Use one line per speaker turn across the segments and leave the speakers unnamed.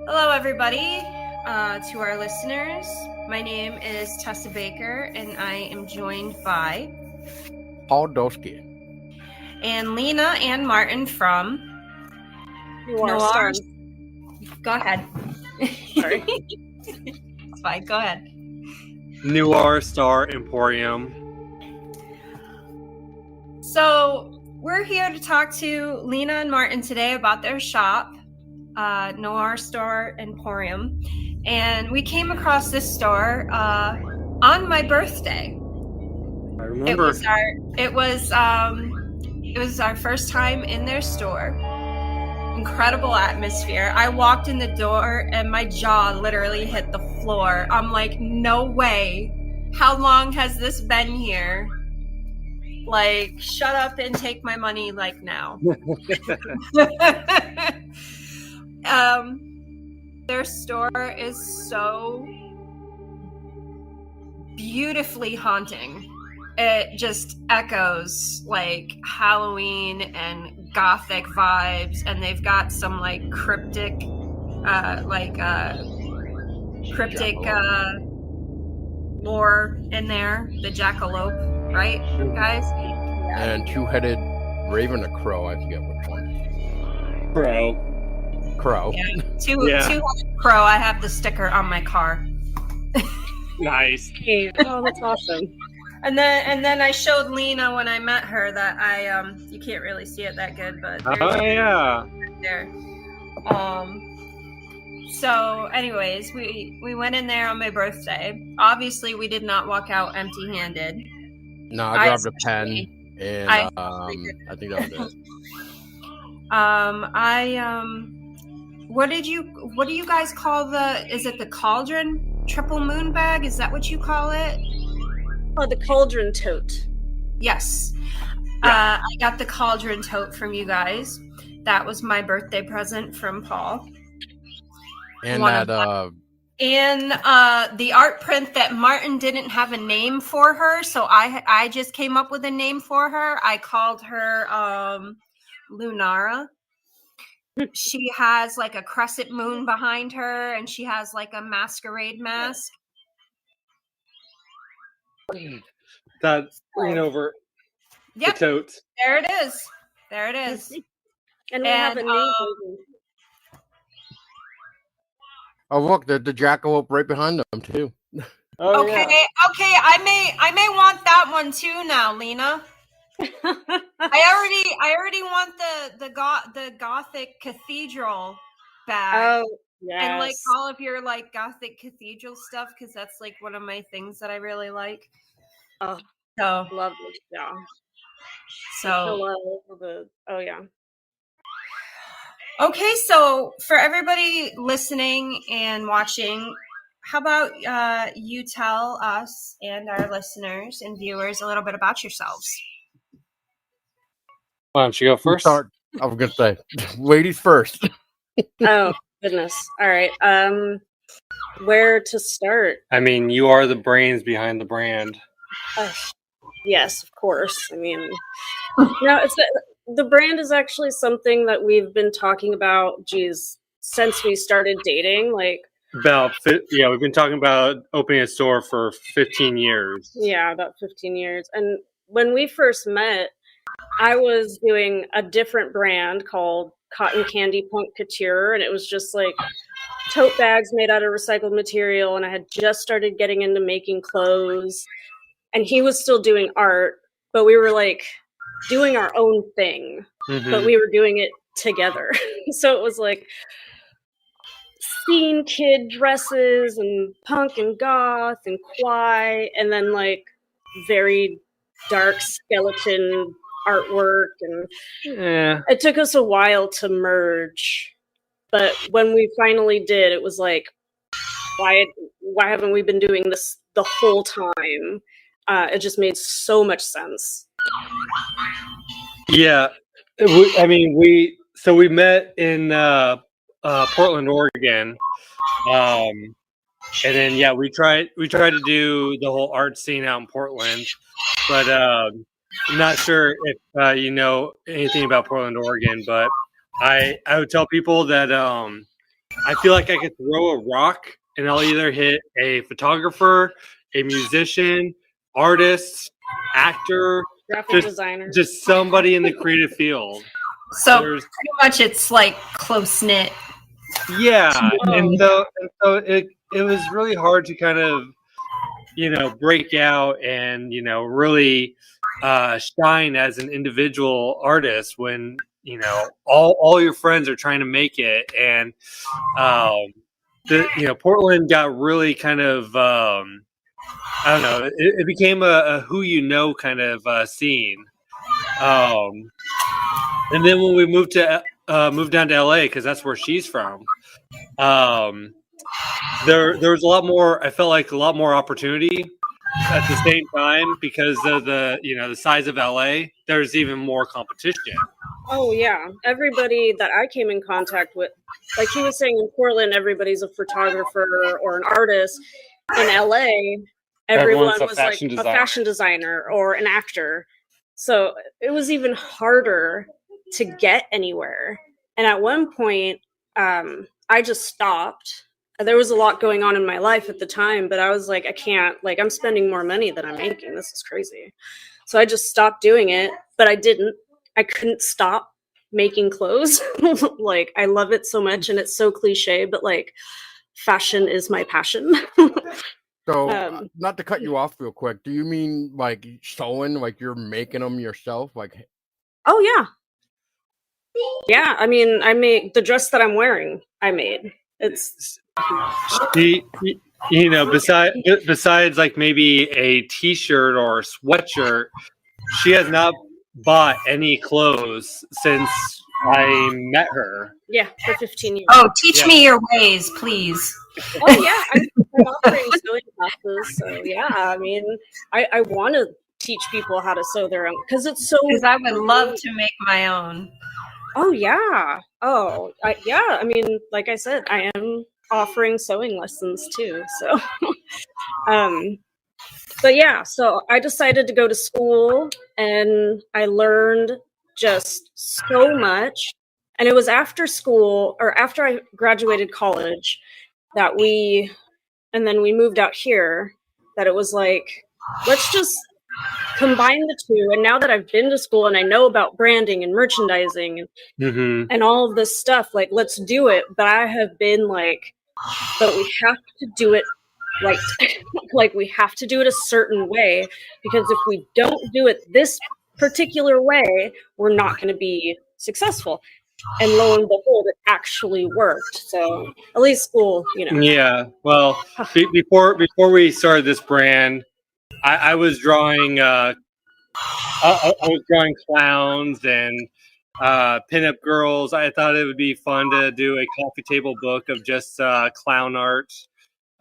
Hello, everybody. To our listeners, my name is Tessa Baker, and I am joined by
Paul Dosky
and Lina and Martin from
Noir.
Go ahead.
Sorry.
It's fine. Go ahead.
Noir Star Emporium.
So we're here to talk to Lina and Martin today about their shop, Noir Star Emporium, and we came across this store on my birthday.
I remember.
It was our first time in their store. Incredible atmosphere. I walked in the door and my jaw literally hit the floor. I'm like, no way. How long has this been here? Like, shut up and take my money, like, now. Their store is so beautifully haunting. It just echoes like Halloween and gothic vibes, and they've got some like cryptic lore in there. The jackalope, right, guys?
and two-headed raven or crow. I forget which one. Crow.
Yeah, two-headed crow. I have the sticker on my car.
Nice.
Hey, oh, that's awesome.
And then I showed Lina when I met her that you can't really see it that good, but
Yeah.
there. So anyways, we went in there on my birthday. Obviously we did not walk out empty-handed.
No, I grabbed a pen, and I think that was it.
What do you guys call is it the cauldron triple moon bag? Is that what you call it?
Oh, the cauldron tote.
Yes. I got the cauldron tote from you guys. That was my birthday present from Paul.
And
And the art print that Martin didn't have a name for her, so I just came up with a name for her. I called her Lunara. She has like a crescent moon behind her, and she has like a masquerade mask.
That's lean over the totes.
There it is. There it is.
And we have a new version.
Oh, look, the jackalope right behind them too.
Oh,
Okay,
yeah.
okay. I may want that one too now, Lina. I already want the gothic cathedral bag.
Oh, yes.
And like all of your like gothic cathedral stuff, because that's like one of my things that I really like.
Oh,
So
lovely. Yeah. Oh yeah.
Okay, so for everybody listening and watching, how about you tell us and our listeners and viewers a little bit about yourselves?
Why don't you go first?
I was gonna say, ladies first.
Oh goodness. All right. Where to start?
I mean, you are the brains behind the brand.
Yes, of course. I mean, it's the brand is actually something that we've been talking about, since we started dating. Like
we've been talking about opening a store for 15 years.
Yeah, about 15 years. And when we first met, I was doing a different brand called Cotton Candy Punk Couture, and it was just like tote bags made out of recycled material, and I had just started getting into making clothes, and he was still doing art, but we were like doing our own thing, but we were doing it together. So it was like scene kid dresses and punk and goth and kwai, and then like very dark skeleton artwork, and it took us a while to merge, but when we finally did, it was like, why haven't we been doing this the whole time? It just made so much sense.
Yeah, I mean, we met in Portland, Oregon, and then we tried to do the whole art scene out in Portland, but I'm not sure if you know anything about Portland, Oregon, but I would tell people that I feel like I could throw a rock and I'll either hit a photographer, a musician, artist, actor,
Graphic designer.
just somebody in the creative field.
So pretty much it's like close knit.
Yeah, and so it was really hard to kind of, break out and really shine as an individual artist when all your friends are trying to make it, and Portland got really kind of I don't know, it became a who kind of scene, and then when we moved down to LA because that's where she's from. There was a lot more. I felt like a lot more opportunity at the same time because of the size of LA. There's even more competition.
Oh yeah, everybody that I came in contact with, like he was saying, in Portland, everybody's a photographer or an artist. In LA, everyone was like a fashion designer or an actor. So it was even harder to get anywhere. And at one point, I just stopped. There was a lot going on in my life at the time, but I was like, I can't, like, I'm spending more money than I'm making. This is crazy. So I just stopped doing it, but I didn't. I couldn't stop making clothes. Like, I love it so much, and it's so cliche, but like, fashion is my passion.
So, not to cut you off real quick, do you mean like sewing, like you're making them yourself? Like,
oh yeah. Yeah, I mean, I made the dress that I'm wearing. I made it's.
Besides like maybe a T-shirt or a sweatshirt, she has not bought any clothes since I met her.
Yeah, for 15 years.
Oh, teach me your ways, please.
Oh yeah, I'm offering sewing classes. So yeah, I mean, I want to teach people how to sew their own because it's so.
Because I would love to make my own.
Oh yeah. Yeah. I mean, like I said, I am offering sewing lessons too. So, but yeah, so I decided to go to school and I learned just so much. And it was after school or after I graduated college that and then we moved out here, that it was like, let's just combine the two. And now that I've been to school and I know about branding and merchandising and all of this stuff, like, let's do it. But I have been like, but we have to do it right. Like, we have to do it a certain way, because if we don't do it this particular way, we're not going to be successful. And lo and behold, it actually worked. So at least school,
Yeah. Well, before we started this brand, I was drawing. I was drawing clowns and pinup girls. I thought it would be fun to do a coffee table book of just clown art.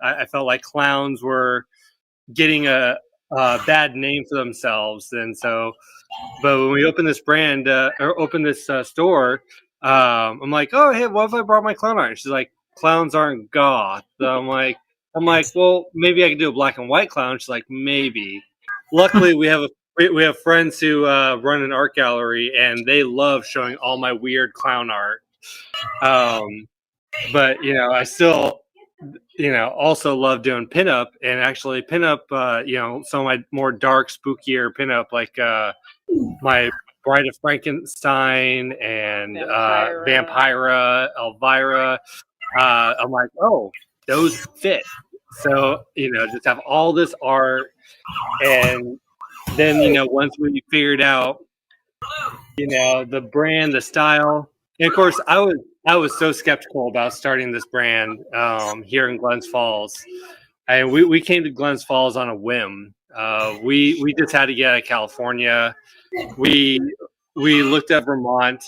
I felt like clowns were getting a bad name for themselves, and so. But when we opened this brand or opened this store, I'm like, oh hey, what if I brought my clown art? She's like, clowns aren't goth. So I'm like, well, maybe I could do a black and white clown. She's like, maybe. Luckily, we have friends who run an art gallery, and they love showing all my weird clown art. But I still, also love doing pinup, and actually pinup, some of my more dark, spookier pinup, like my Bride of Frankenstein and Vampira, Elvira. I'm like, oh, those fit. So, just have all this art. And then, once we figured out, the brand, the style. And of course, I was so skeptical about starting this brand here in Glens Falls. And we came to Glens Falls on a whim. We just had to get out of California. We looked at Vermont.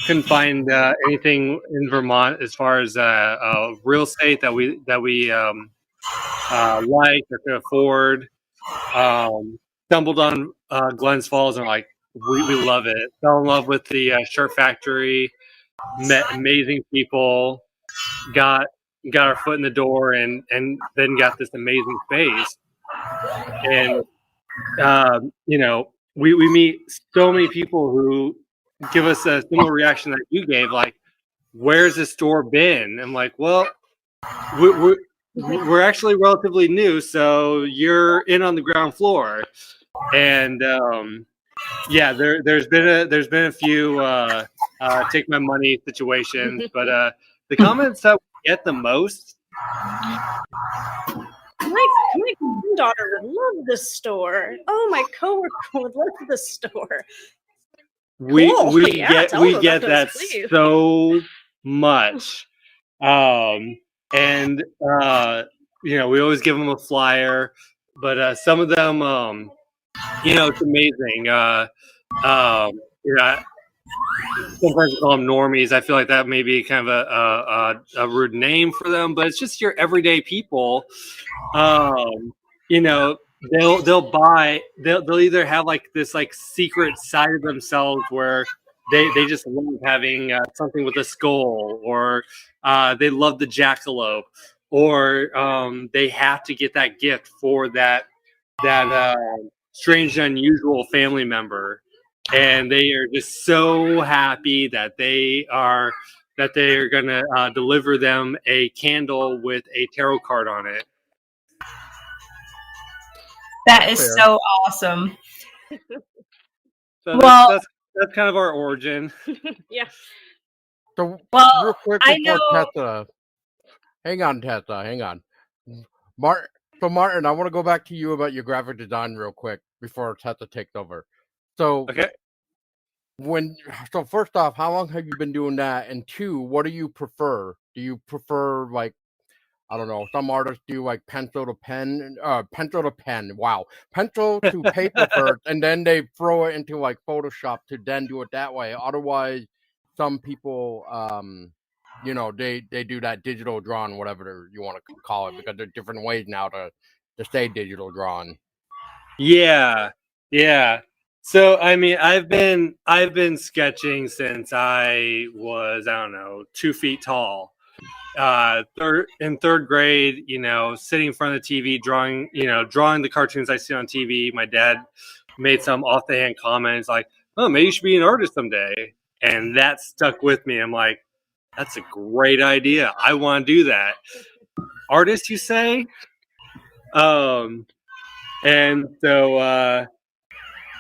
Couldn't find anything in Vermont as far as real estate that we liked or could afford. Stumbled on Glens Falls and like we love it. Fell in love with the shirt factory. Met amazing people. Got our foot in the door and then got this amazing space. And we meet so many people who give us a similar reaction that you gave, like, where's the store been? I'm like, well, we're actually relatively new, so you're in on the ground floor. And yeah, there's been a few take my money situations, but the comments that we get the most.
My daughter would love this store. Oh, my coworker would love this store.
We
Cool. Yeah,
get
tell
we
them
get
about
that
this, please.
so much, and you know, we always give them a flyer, but some of them, you know, it's amazing. Yeah, sometimes we call them normies. I feel like that may be kind of a rude name for them, but it's just your everyday people. You know, they'll either have like this like secret side of themselves where they just love having something with a skull, or they love the jackalope, or they have to get that gift for that strange and unusual family member, and they are just so happy that they are going to deliver them a candle with a tarot card on it.
That is so awesome.
So
well,
that's kind of our origin.
Yeah.
So,
well,
real quick
I
before
know.
Tessa, hang on. Martin, I want to go back to you about your graphic design real quick before Tessa takes over. So,
Okay.
So first off, how long have you been doing that? And two, what do you prefer? Do you prefer, like, I don't know, some artists do like pencil to pen. Wow, pencil to paper first, and then they throw it into like Photoshop to then do it that way. Otherwise, some people, you know, they do that digital drawing, whatever you want to call it, because there's different ways now to say digital drawing.
Yeah. So I mean, I've been sketching since I was, I don't know, 2 feet tall. In third grade, you know, sitting in front of the TV, drawing the cartoons I see on TV. My dad made some off the hand comments like, "Oh, maybe you should be an artist someday," and that stuck with me. I'm like, "That's a great idea. I want to do that." Artist, you say? And so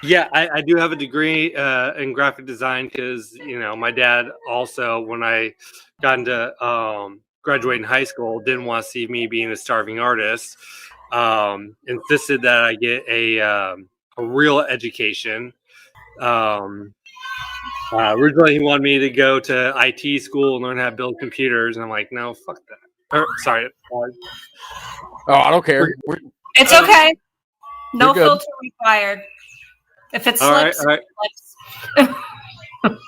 yeah, I do have a degree in graphic design because, you know, my dad also, when I got into graduating high school, didn't want to see me being a starving artist. Insisted that I get a real education. Originally, he wanted me to go to IT school and learn how to build computers, and I'm like, no, fuck that. Sorry.
Oh, I don't care.
It's okay. No
You're good.
filter required. If it slips,
all right.
it slips.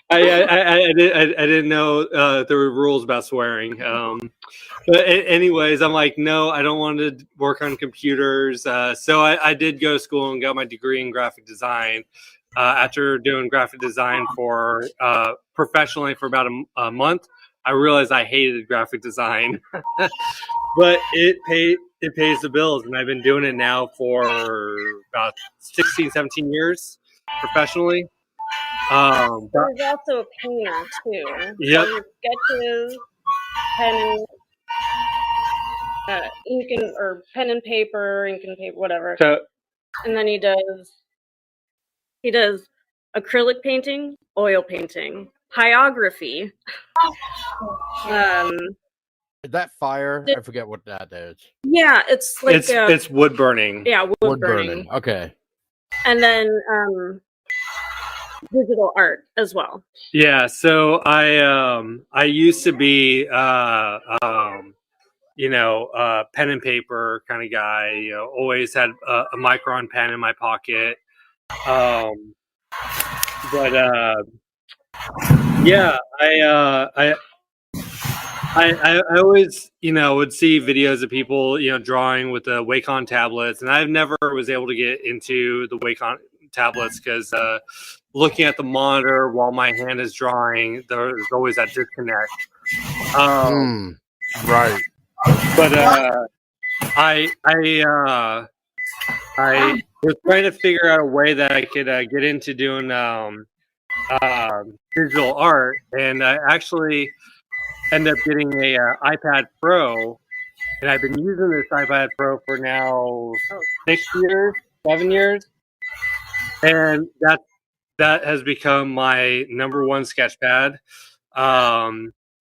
I didn't know there were rules about swearing. But anyways, I'm like, no, I don't want to work on computers. So I did go to school and got my degree in graphic design. After doing graphic design for professionally for about a month, I realized I hated graphic design. But it pays the bills, and I've been doing it now for about 16, 17 years professionally.
There's also a painter too.
Yep.
So sketches, pen and pen and paper, ink and paper, whatever.
So,
and then he does acrylic painting, oil painting, pyrography.
Is that fire? I forget what that is.
Yeah, it's like
it's wood burning.
Yeah, wood burning.
Okay.
And then digital art as well.
Yeah, so I used to be pen and paper kind of guy. You know, always had a Micron pen in my pocket. Yeah, I always, you know, would see videos of people, you know, drawing with the Wacom tablets, and I never was able to get into the Wacom tablets because looking at the monitor while my hand is drawing, there's always that disconnect.
Right.
But I was trying to figure out a way that I could get into doing digital art, and I actually ended up getting a iPad Pro, and I've been using this iPad Pro for now 6 years, 7 years, and that has become my number one sketch pad.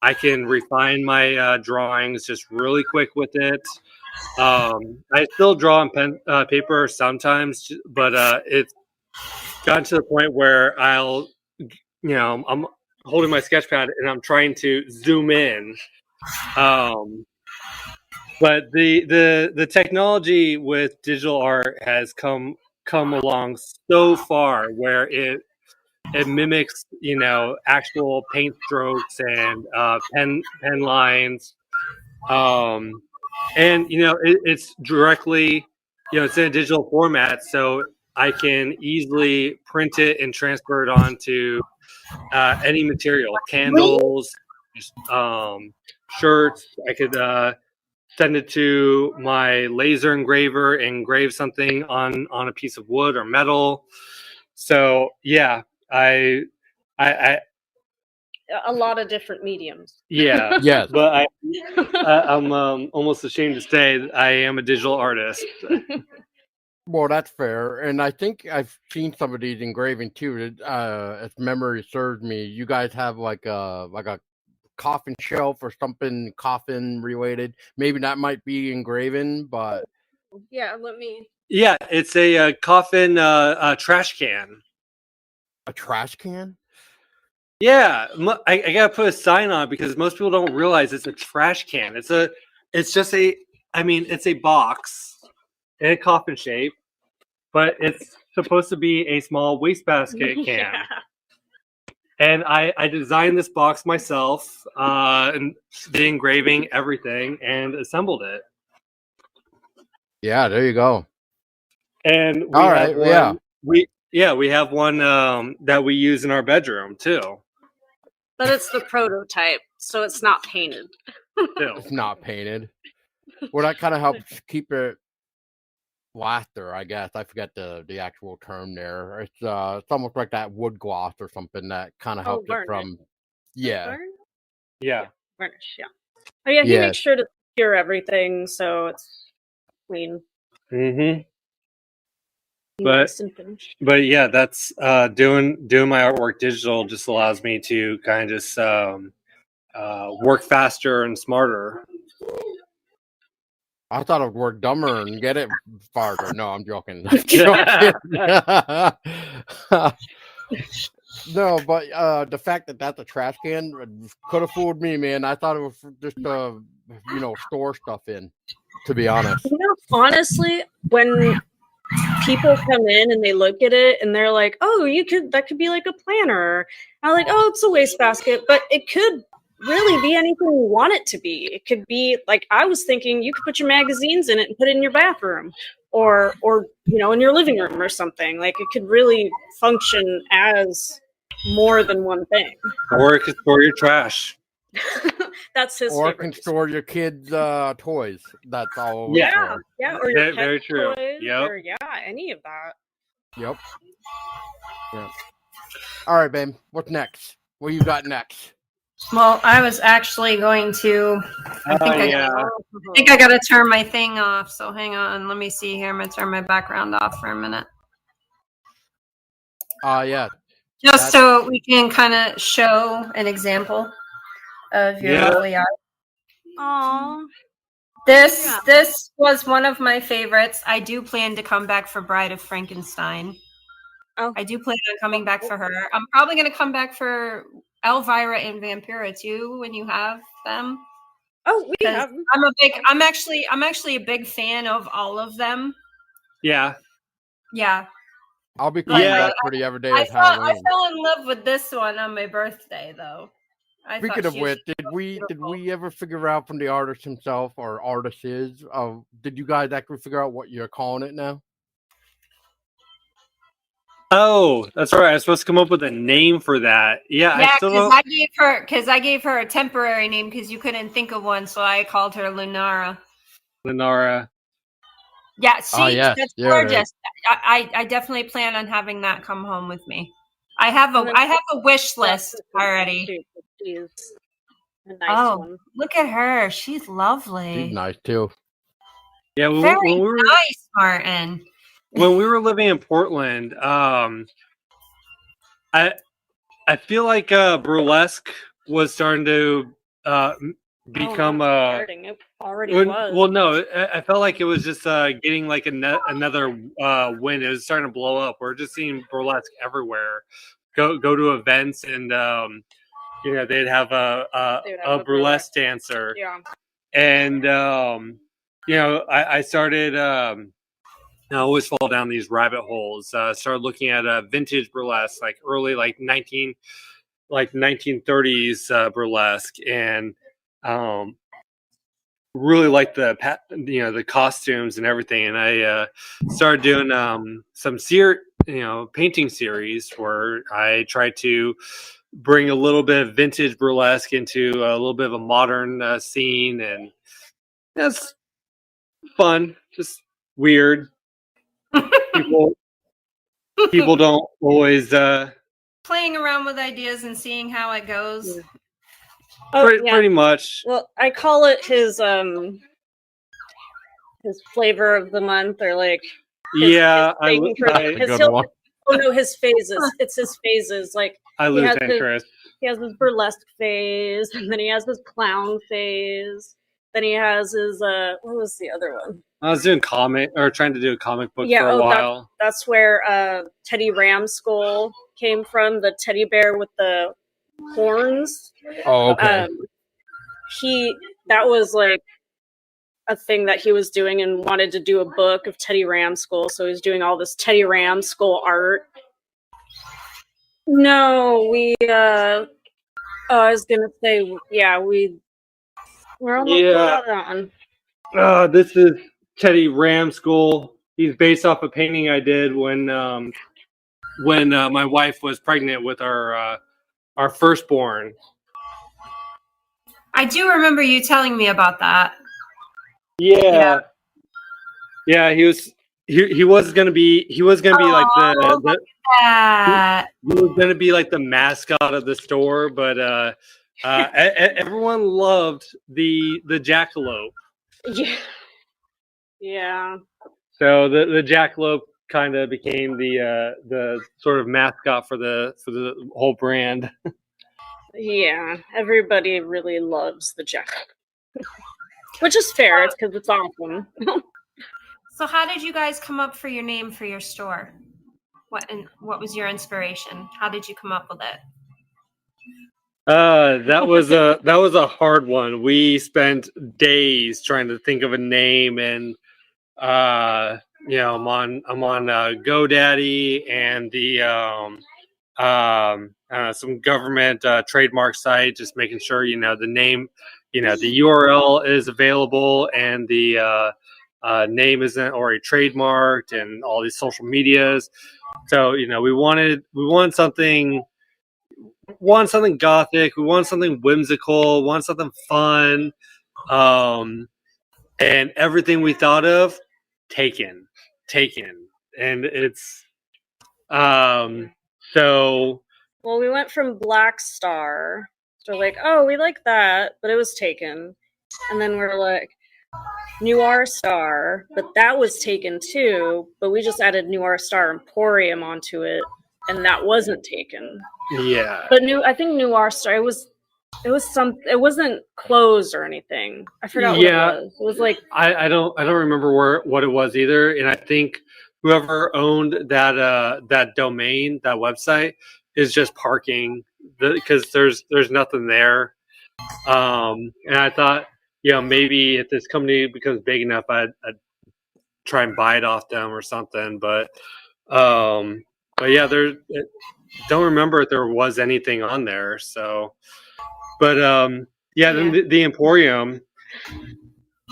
I can refine my drawings just really quick with it. I still draw on paper sometimes, but it's gotten to the point where I'm holding my sketch pad and I'm trying to zoom in. But the technology with digital art has come along so far where it mimics actual paint strokes and pen lines, and it's directly it's in a digital format, so I can easily print it and transfer it onto any material, candles, shirts. I could send it to my laser engraver and engrave something on a piece of wood or metal. So yeah, I
a lot of different mediums.
Yeah,
Yes.
but I'm almost ashamed to say I am a digital artist.
Well, that's fair, and I think I've seen some of these engraving too. If memory serves me, you guys have like a coffin shelf or something coffin related. Maybe that might be engraving, but
Yeah, let me.
Yeah, it's a coffin trash can.
a trash can.
Yeah, I gotta put a sign on it because most people don't realize it's a trash can. It's a box in a coffin shape, but it's supposed to be a small wastebasket can.
Yeah.
And I designed this box myself, and the engraving, everything, and assembled it.
Yeah, there you go.
And we
All
have
right,
one, we have one that we use in our bedroom too.
But it's the prototype, so it's not painted.
It's not painted. Well, that kind of helps keep it laughter, I guess. I forget the actual term there. It's almost like that wood gloss or something that kind of helps it from. Yeah.
Varnish, yeah. Oh yeah, he makes sure to cure everything so it's clean.
Mm-hmm.
Nice and finished.
But yeah, that's doing my artwork digital just allows me to kind of just work faster and smarter.
I thought it would work dumber and get it farther. No, I'm joking. I'm joking. No, but the fact that that's a trash can could have fooled me, man. I thought it was just store stuff in. To be honest,
honestly, when people come in and they look at it and they're like, "Oh, that could be like a planner." I'm like, "Oh, it's a wastebasket," but it could really be anything you want it to be. It could be like I was thinking you could put your magazines in it and put it in your bathroom, or in your living room or something. Like it could really function as more than one thing.
Or it could store your trash.
That's his.
Or it can store your kids' toys. That's all.
Yeah, or your
very true.
Toys,
yep.
or any of that.
Yep. Yeah. All right, babe. What's next? What you got next?
Well, I was actually going to. I think I got to turn my thing off. So hang on. Let me see here. I'm gonna turn my background off for a minute.
Yeah.
Just so we can kind of show an example of your lovely art.
Aww.
This was one of my favorites. I do plan to come back for Bride of Frankenstein.
Oh.
I do plan on coming back for her. I'm probably going to come back for Elvira and Vampira too when you have them.
Oh, we have them.
I'm actually a big fan of all of them.
Yeah.
Yeah.
I'll be coming back for the everyday of Halloween.
I fell in love with this one on my birthday though.
Speaking of which, did we ever figure out from the artist himself or artists? Did you guys actually figure out what you're calling it now?
Oh, that's right. I was supposed to come up with a name for that. Yeah,
I gave her a temporary name because you couldn't think of one, so I called her Lunara. Yeah, that's gorgeous. I definitely plan on having that come home with me. I have
And then
a wish list
Jessica
already.
too, but she's a nice
Oh,
one.
look at her. She's lovely.
She's nice too.
Yeah,
Very
when we were
nice, Martin.
when we were living in Portland, I feel like burlesque was starting to become
starting. It already was.
well, no, I felt like it was just getting like another win. It was starting to blow up. We're just seeing burlesque everywhere. Go to events and you know, they'd have a burlesque dancer.
Yeah.
And you know, I started. I always fall down these rabbit holes. Started looking at vintage burlesque, like early, like 1930s burlesque, and really liked the costumes and everything. And I started doing some painting series where I tried to bring a little bit of vintage burlesque into a little bit of a modern scene, and that's fun, just weird. People don't always
Playing around with ideas and seeing how it goes.
Yeah. Oh,
pretty much.
Well, I call it his flavor of the month, or like his thing for his
one.
Oh no, his phases. It's his phases. Like
I lose interest.
He has his burlesque phase, and then he has his clown phase. Then he has his what was the other one?
I was doing trying to do a comic book for a while.
That's where Teddy Ramskull came from, the teddy bear with the horns.
Oh, okay.
That was like a thing that he was doing, and wanted to do a book of Teddy Ramskull, so he's doing all this Teddy Ramskull art. No, I was gonna say, we're almost done.
This is Teddy Ramskull. He's based off a painting I did when my wife was pregnant with our firstborn.
I do remember you telling me about that.
Yeah. He was gonna be like the he was gonna be like the mascot of the store, but everyone loved the jackalope.
Yeah.
So the jackalope kind of became the sort of mascot for the whole brand.
Yeah, everybody really loves the jackalope, which is fair. It's because it's awesome.
So, how did you guys come up for your name for your store? What was your inspiration? How did you come up with it?
That was a hard one. We spent days trying to think of a name, and you know, I'm on GoDaddy and the some government trademark site, just making sure, you know, the name, you know, the URL is available, and the name isn't already trademarked, and all these social medias. So, you know, we wanted something gothic, we wanted something whimsical, we wanted something fun, and everything we thought of, taken, and it's so.
Well, we went from Black Star, so we're like, oh, we like that, but it was taken, and then we're like, Noir Star, but that was taken too, but we just added Noir Star Emporium onto it, and that wasn't taken.
Yeah.
But I think Noir Star, it wasn't closed or anything. I forgot what it was. It was like,
I don't remember what it was either, and I think whoever owned that domain, that website, is just parking because there's nothing there. And I thought, you know, maybe if this company becomes big enough, I'd try and buy it off them or something. But yeah, don't remember if there was anything on there. So, but then the Emporium.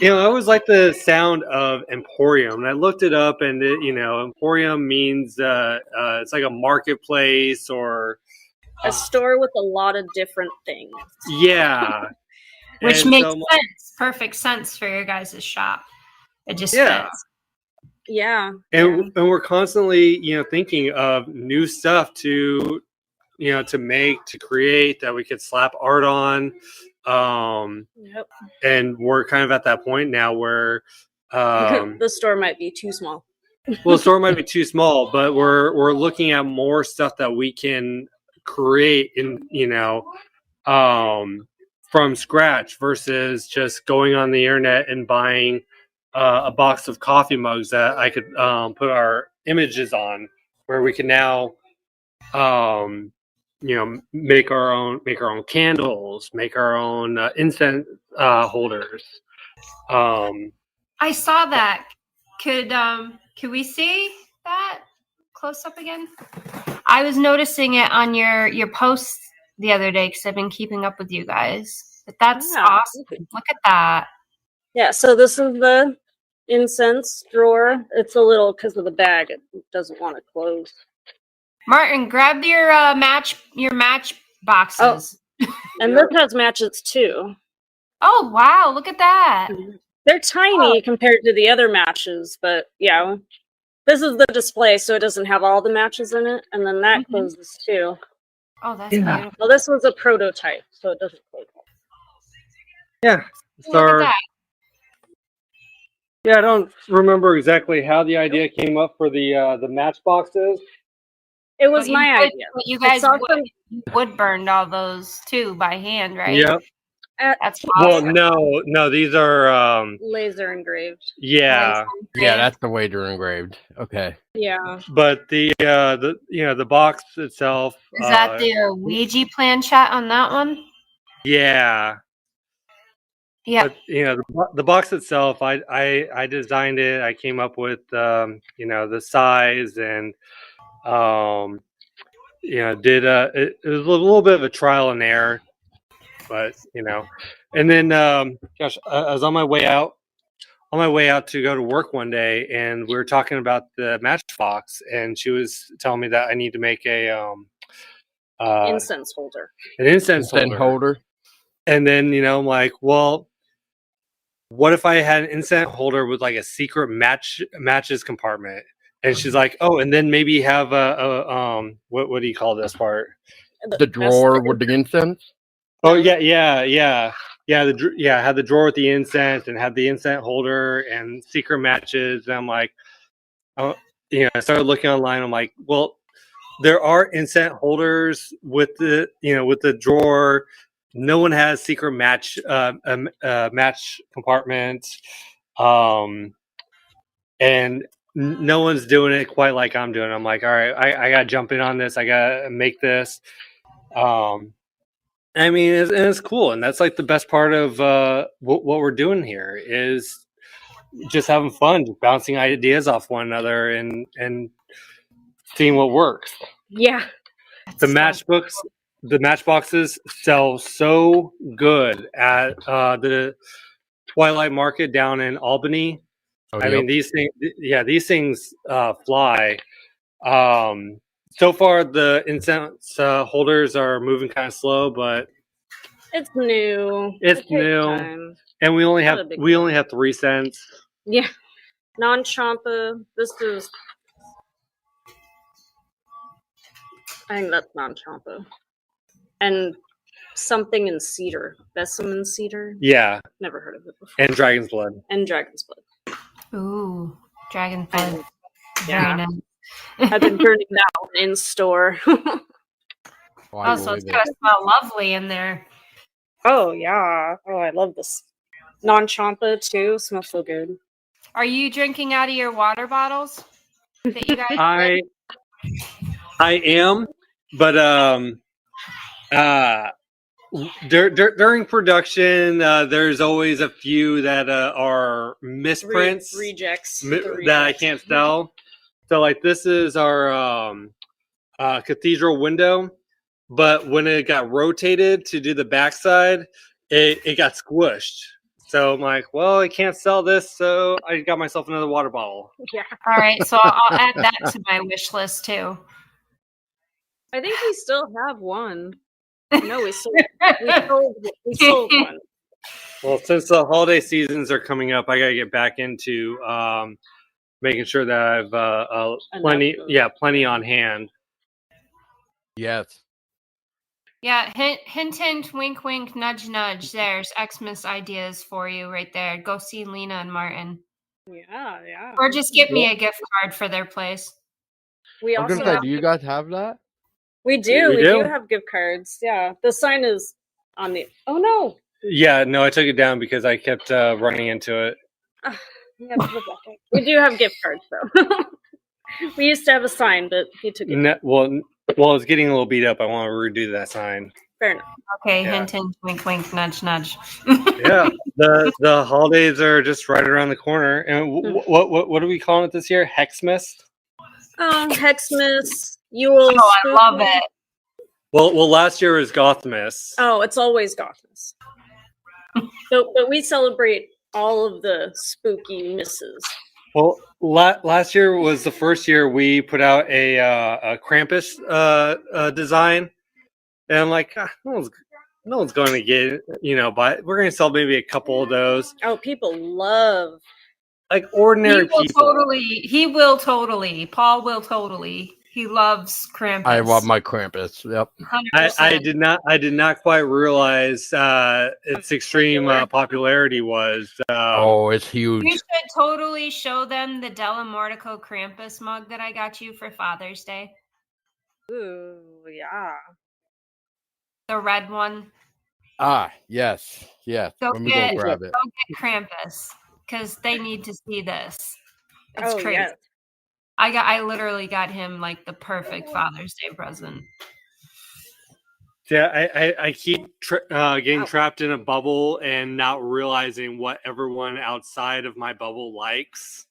You know, I always like the sound of Emporium, and I looked it up, and Emporium means it's like a marketplace or
a store with a lot of different things.
Yeah.
Which makes sense. Perfect sense for your guys' shop. It just fits.
Yeah.
And we're constantly, thinking of new stuff to to make, to create, that we could slap art on.
Yep.
And we're kind of at that point now where
The store might be too small.
well, the store might be too small, but we're looking at more stuff that we can create from scratch versus just going on the internet and buying a box of coffee mugs that I could put our images on, where we can now make our own candles, make our own incense holders.
I saw that. Could we see that close up again? I was noticing it on your posts the other day because I've been keeping up with you guys. But that's awesome. Look at that.
Yeah, so this is the incense drawer. It's a little, because of the bag, it doesn't want to close.
Martin, grab your match boxes.
And this has matches too.
Oh wow, look at that.
They're tiny compared to the other matches, but yeah. This is the display, so it doesn't have all the matches in it, and then that closes too.
Oh, that's beautiful.
Well, this was a prototype, so it doesn't close.
Yeah.
Look at that.
Yeah, I don't remember exactly how the idea came up for the matchboxes.
It was my idea.
But you guys wood burned all those too by hand, right?
Yep.
That's awesome.
Well, no, these are
laser engraved.
Yeah.
Yeah, that's the way they're engraved. Okay.
Yeah.
But the box itself.
Is that the Ouija planchette on that one?
Yeah.
Yeah.
But, the box itself, I designed it. I came up with the size and did it was a little bit of a trial and error, but and then I was on my way out to go to work one day, and we were talking about the matchbox, and she was telling me that I need to make a
incense holder.
An incense holder. And then I'm like, well, what if I had an incense holder with like a secret matches compartment? And she's like, oh, and then maybe have a what do you call this part?
The drawer with the incense.
Oh yeah. Had the drawer with the incense and had the incense holder and secret matches. And I'm like, I started looking online. I'm like, well, there are incense holders with the drawer. No one has secret match compartments, and no one's doing it quite like I'm doing. I'm like, all right, I gotta jump in on this. I gotta make this. I mean, it's cool, and that's like the best part of what we're doing here is just having fun, just bouncing ideas off one another, and seeing what works.
Yeah,
the matchboxes sell so good at the Twilight Market down in Albany.
Oh,
I mean, these things fly. So far, the incense holders are moving kind of slow, but
it's new.
It's new, time. And we only have 3 cents.
Yeah, non-champa. This is, I think that's non-champa, and something in cedar, Besseman cedar.
Yeah,
never heard of it before.
And dragon's blood.
Ooh, dragon blood.
Yeah. I've been burning that one in store.
So it's gonna smell lovely in there.
Oh yeah. Oh, I love this. Non-champa too. Smells so good.
Are you drinking out of your water bottles that you guys?
I am, but during production, there's always a few that are misprints,
rejects
that I can't sell. So, like, this is our cathedral window, but when it got rotated to do the backside, it got squished. So I'm like, well, I can't sell this, so I got myself another water bottle.
Yeah.
All right, so I'll add that to my wish list too.
I think we still have one. No, we sold one.
Well, since the holiday seasons are coming up, I gotta get back into making sure that I've plenty on hand.
Yes.
Yeah, hint, wink, wink, nudge, nudge. There's Xmas ideas for you right there. Go see Lina and Martin.
Yeah.
Or just get me a gift card for their place.
We
I was
also
gonna say,
have,
do you guys have that?
we do
We do?
have gift cards. Yeah, the sign is on the. Oh no.
Yeah, no, I took it down because I kept running into it.
We have to put it back up. We do have gift cards though. We used to have a sign, but he took it.
Well, it's getting a little beat up. I want to redo that sign.
Fair enough.
Okay,
Yeah.
hint, wink, wink, nudge, nudge.
Yeah, the holidays are just right around the corner. And what are we calling it this year? Hexmas?
Oh, Hexmas, Yule.
Oh, I love it.
Well, last year was Gothmas.
Oh, it's always Gothmas. But we celebrate all of the spooky misses.
Well, last year was the first year we put out a Krampus design, and I'm like, no one's going to get but we're going to sell maybe a couple of those.
Oh, people love
like ordinary people.
He will totally. Paul will totally. He loves Krampus.
I love my Krampus. Yep.
100%.
I did not quite realize its extreme popularity was.
It's huge.
You should totally show them the Della Mortico Krampus mug that I got you for Father's Day.
Ooh, yeah.
The red one.
Yes. Let me go grab it.
Go get Krampus because they need to see this. It's crazy.
Yes.
I literally got him like the perfect Father's Day present.
Yeah, I keep getting trapped in a bubble and not realizing what everyone outside of my bubble likes.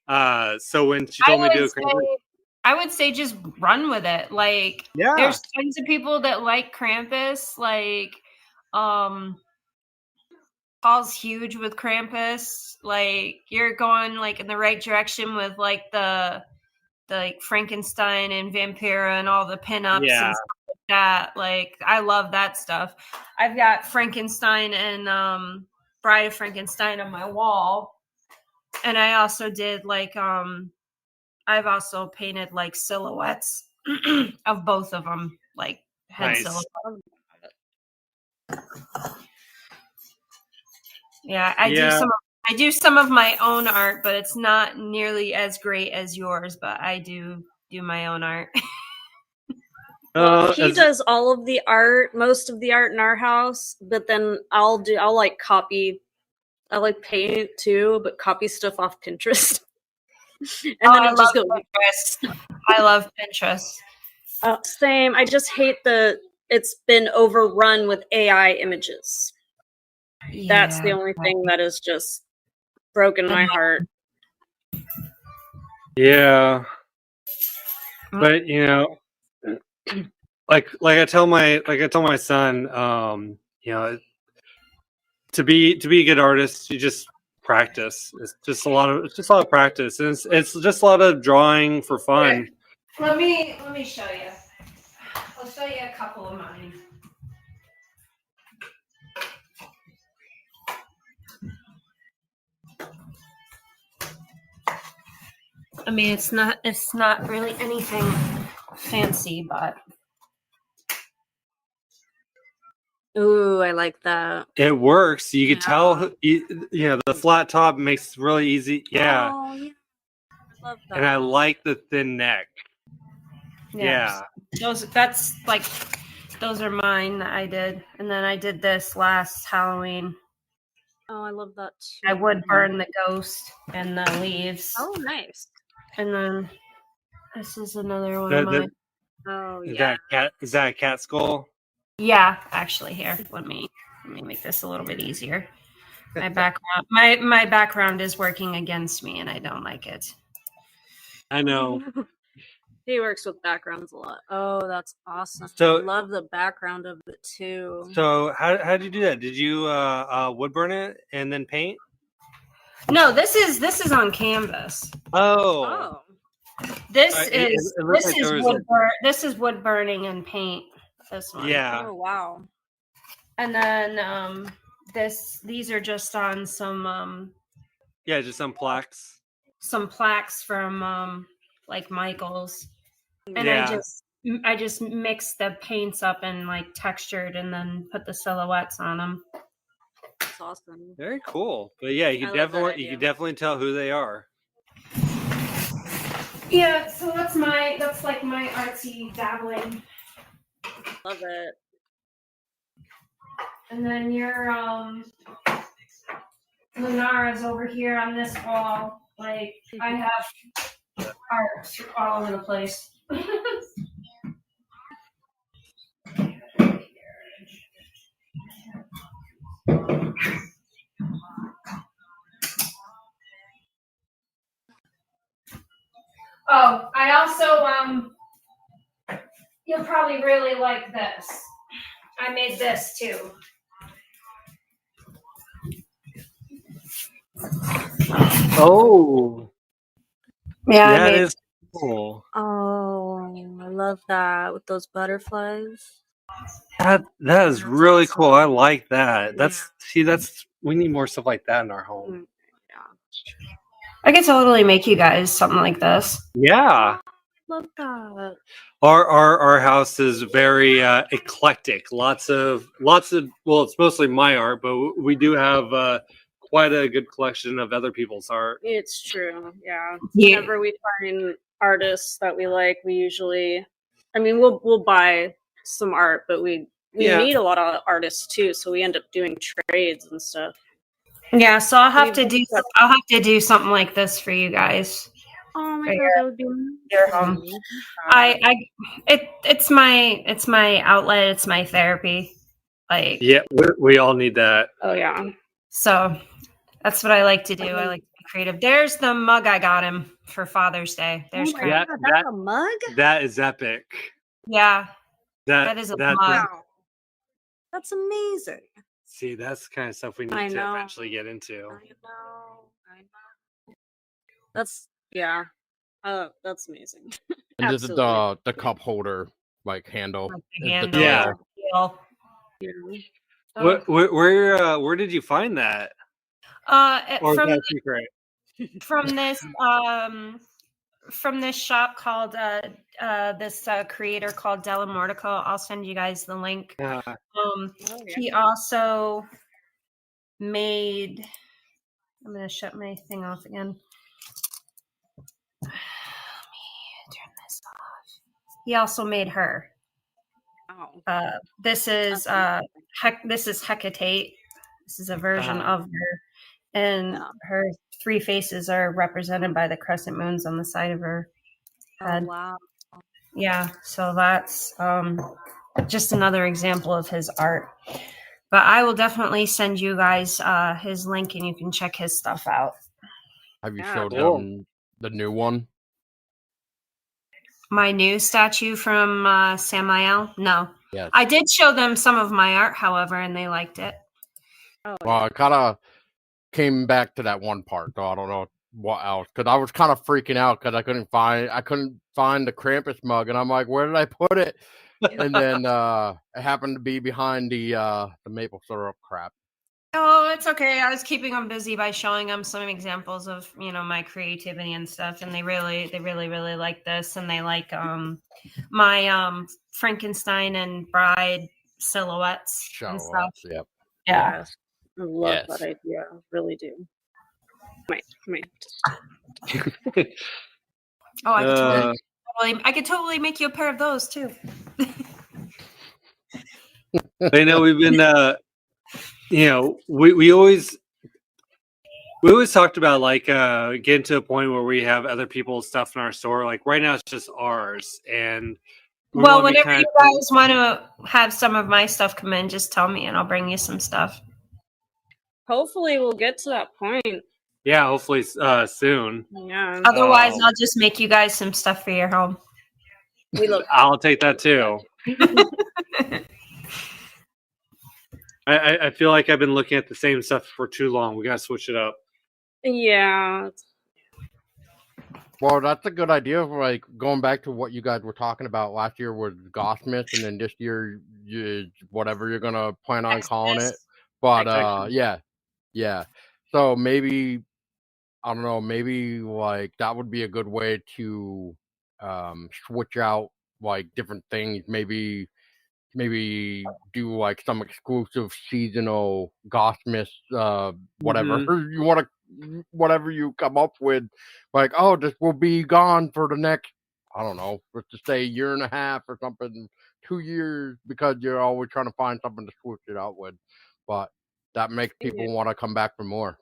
So when she told me to do Krampus,
I would say just run with it. Like, there's tons of people that like Krampus. Like, Paul's huge with Krampus. Like, you're going like in the right direction with like the like Frankenstein and Vampira and all the pinups and stuff like that. Like, I love that stuff. I've got Frankenstein and Bride of Frankenstein on my wall, and I also did like I've also painted like silhouettes of both of them, like head silhouettes. Yeah, I do some of my own art, but it's not nearly as great as yours. But I do my own art.
He does all of the art, most of the art in our house, but then I'll like copy. I like paint too, but copy stuff off Pinterest. And then
I love Pinterest. I love Pinterest.
Same. I just hate it's been overrun with AI images. Yeah. That's the only thing that has just broken my heart.
Yeah. But like I tell my son, to be a good artist, you just practice. It's just a lot of practice, and it's just a lot of drawing for fun.
Let me show you. I'll show you a couple of mine. I mean, it's not really anything fancy, but
ooh, I like that.
It works. You can tell, the flat top makes it really easy. Yeah.
Oh, yeah. I love that.
And I like the thin neck. Yeah.
Those are mine that I did. And then I did this last Halloween.
Oh, I love that too.
I would burn the ghost and the leaves.
Oh, nice.
And then this is another one of mine.
Oh, yeah.
Is that a cat skull?
Yeah, actually, here. Let me make this a little bit easier. My background is working against me, and I don't like it.
I know.
He works with backgrounds a lot. Oh, that's awesome.
So,
I love the background of it too.
So how did you do that? Did you wood burn it and then paint?
No, this is on canvas.
Oh.
This is wood burning and paint. This one.
Yeah.
Oh, wow.
And then these are just on some
just some plaques.
Some plaques from like Michael's. And I just mixed the paints up and like textured, and then put the silhouettes on them.
That's awesome.
Very cool. But yeah, you
I
can
love that
definitely
idea.
tell who they are.
Yeah, so that's like my artsy dabbling.
Love it.
And then your Linara's over here on this wall. Like I have art all over the place. Oh, I also you'll probably really like this. I made this too.
Oh,
Yeah, I
that
made.
is cool.
Oh, I love that with those butterflies.
That is really cool. I like that. That's we need more stuff like that in our home.
Yeah,
I could totally make you guys something like this.
Yeah.
love that.
Our house is very eclectic. Lots of well, it's mostly my art, but we do have quite a good collection of other people's art.
It's true. Yeah.
Yeah.
Whenever we find artists that we like, we usually, I mean, we'll buy some art, but we
Yeah.
need a lot of artists too, so we end up doing trades and stuff.
Yeah, so I'll have
We've
to do something like this for you guys.
Oh my
For
god, that would be
your home.
amazing.
It's my outlet, it's my therapy. Like
Yeah, we all need that.
Oh yeah.
so that's what I like to do. I like to be creative. There's the mug I got him for Father's Day. There's
Oh my
crap.
god, that's a mug?
That is epic.
Yeah.
That
That is a
that
mug.
Wow. That's amazing.
See, that's the kind of stuff we
I
need to
know.
eventually get into.
I know. That's that's amazing.
And this is
Absolutely.
the cup holder like handle.
Like
It's
the
the
handle,
Yeah.
the
Yeah.
heel.
Where did you find that? Or is
From
that secret?
from this shop called this creator called Della Mortico. I'll send you guys the link.
Yeah.
He also made. I'm gonna shut my thing off again. Let me turn this off. He also made her.
Wow.
This is this is Hecate. This is a version of her, and her three faces are represented by the crescent moons on the side of her head.
Oh, wow.
Yeah, so that's just another example of his art. But I will definitely send you guys his link, and you can check his stuff out.
Have you
Yeah,
showed
cool.
them the new one?
My new statue from Samael? No.
Yes.
I did show them some of my art, however, and they liked it.
Oh,
Well, I kind of came back to that one part, so I don't know what else, because I was kind of freaking out because I couldn't find the Krampus mug, and I'm like, where did I put it? And then it happened to be behind the maple syrup crap.
Oh, it's okay. I was keeping them busy by showing them some examples of my creativity and stuff, and they really like this, and they like my Frankenstein and bride silhouettes and stuff.
Yep.
Yeah.
Yes. I love that idea. I really do. Come here.
Oh, I could totally make you a pair of those too.
I know we've been we always talked about like getting to a point where we have other people's stuff in our store. Like right now it's just ours, and
well, whenever you guys want to have some of my stuff come in, just tell me and I'll bring you some stuff.
Hopefully we'll get to that point.
Yeah, hopefully soon.
Yeah.
Otherwise, I'll just make you guys some stuff for your home.
I'll take that too. I feel like I've been looking at the same stuff for too long. We gotta switch it up.
Yeah.
Well, that's a good idea. Like going back to what you guys were talking about last year with Gothmas, and then this year, whatever you're gonna plan on calling it. But yeah. So maybe I don't know. Maybe like that would be a good way to switch out like different things. Maybe do like some exclusive seasonal Gosmith, whatever you want to, whatever you come up with. Like, oh, this will be gone for the next, I don't know, let's just say 1.5 years or something, 2 years, because you're always trying to find something to switch it out with. But that makes people want to come back for more.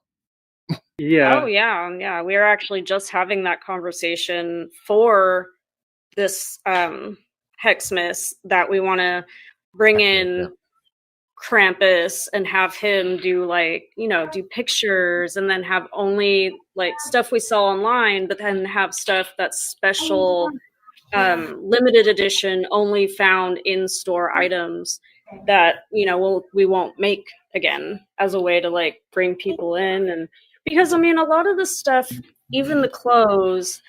Yeah.
Oh yeah. We are actually just having that conversation for this Hexmas, that we want to bring in Krampus and have him do like, do pictures, and then have only like stuff we sell online, but then have stuff that's special, limited edition, only found in store items that we won't make again, as a way to like bring people in. And because I mean, a lot of the stuff, even the clothes,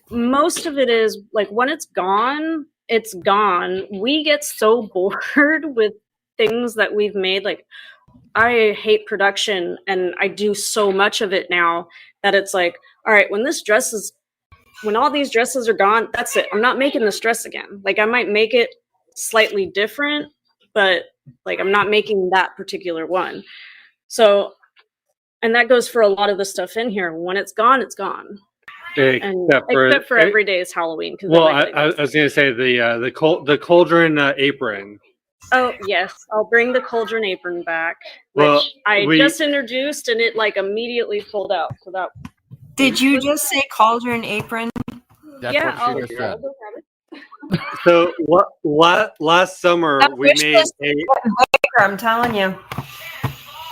most of it is like, when it's gone, it's gone. We get so bored with things that we've made. Like, I hate production, and I do so much of it now that it's like, all right, when all these dresses are gone, that's it. I'm not making this dress again. Like, I might make it slightly different, but like, I'm not making that particular one. So, and that goes for a lot of the stuff in here. When it's gone, it's gone. Except for every day is Halloween.
Well, I was going to say the cauldron apron.
Oh yes, I'll bring the cauldron apron back, which I just introduced, and it like immediately sold out. So that.
Did you just say cauldron apron?
That's
Yeah.
what she just said.
So last summer we made
I'm telling you.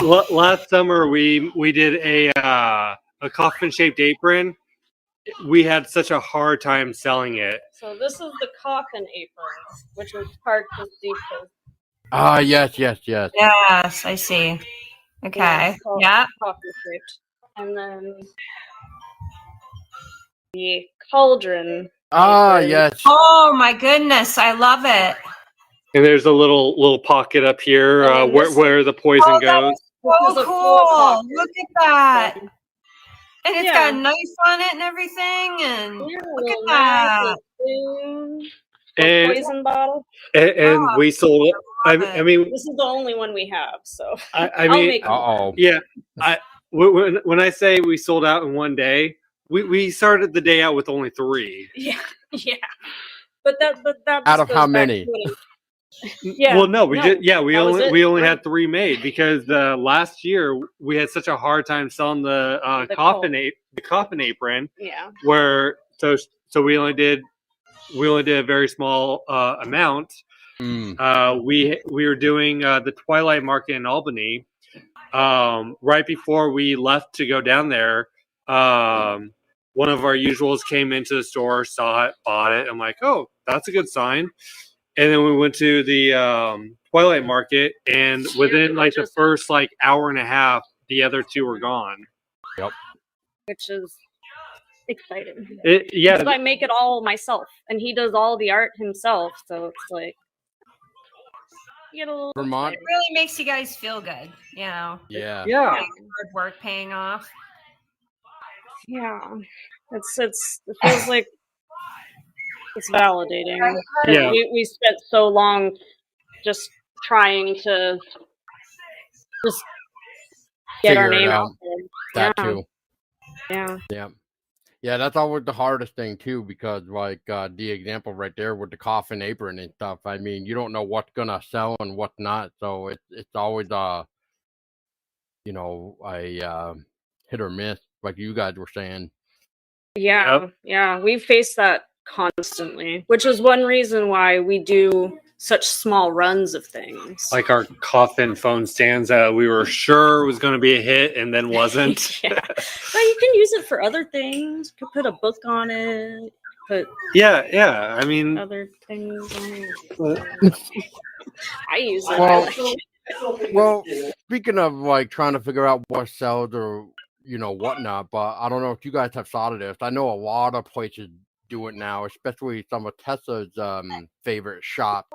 Last summer we did a coffin shaped apron. We had such a hard time selling it.
So this is the coffin apron, which is hard to see.
Yes.
Yes, I see. Okay. Yeah.
Coffin shaped, and then the cauldron.
Yes.
Oh my goodness, I love it.
And there's a little pocket up here where the poison goes.
So cool! Look at that. And it's got a knife on it and everything, and look at that.
And
poison bottle.
And we sold it. I mean,
this is the only one we have. So
I mean, yeah. When I say we sold out in one day, we started the day out with only 3.
Yeah. But that
out of how many?
Yeah.
Well, no, we only had 3 made, because last year we had such a hard time selling the coffin apron.
Yeah.
Where so we only did a very small amount. We were doing the Twilight Market in Albany. Right before we left to go down there, one of our usuals came into the store, saw it, bought it. I'm like, oh, that's a good sign. And then we went to the Twilight Market, and within like the first like hour and a half, the other 2 were gone.
Yep.
Which is exciting.
Yeah.
Because I make it all myself, and he does all the art himself. So it's like,
Vermont.
It really makes you guys feel good,
Yeah.
Hard work paying off.
Yeah. It feels like it's validating.
Yeah.
We spent so long just trying to just get
Figure
our name
out.
out there.
That too.
Yeah,
that's always the hardest thing too, because like the example right there with the coffin apron and stuff, I mean, you don't know what's gonna sell and what's not, so it's always hit or miss, like you guys were saying.
Yeah, we face that constantly, which is one reason why we do such small runs of things.
Like our coffin phone stands that we were sure was going to be a hit and then wasn't.
Yeah. But you can use it for other things. You could put a book on it.
Yeah. I mean,
other things on it. I use it.
Well, speaking of like trying to figure out what sells or whatnot, but I don't know if you guys have thought of this. I know a lot of places do it now, especially some of Tessa's favorite shop,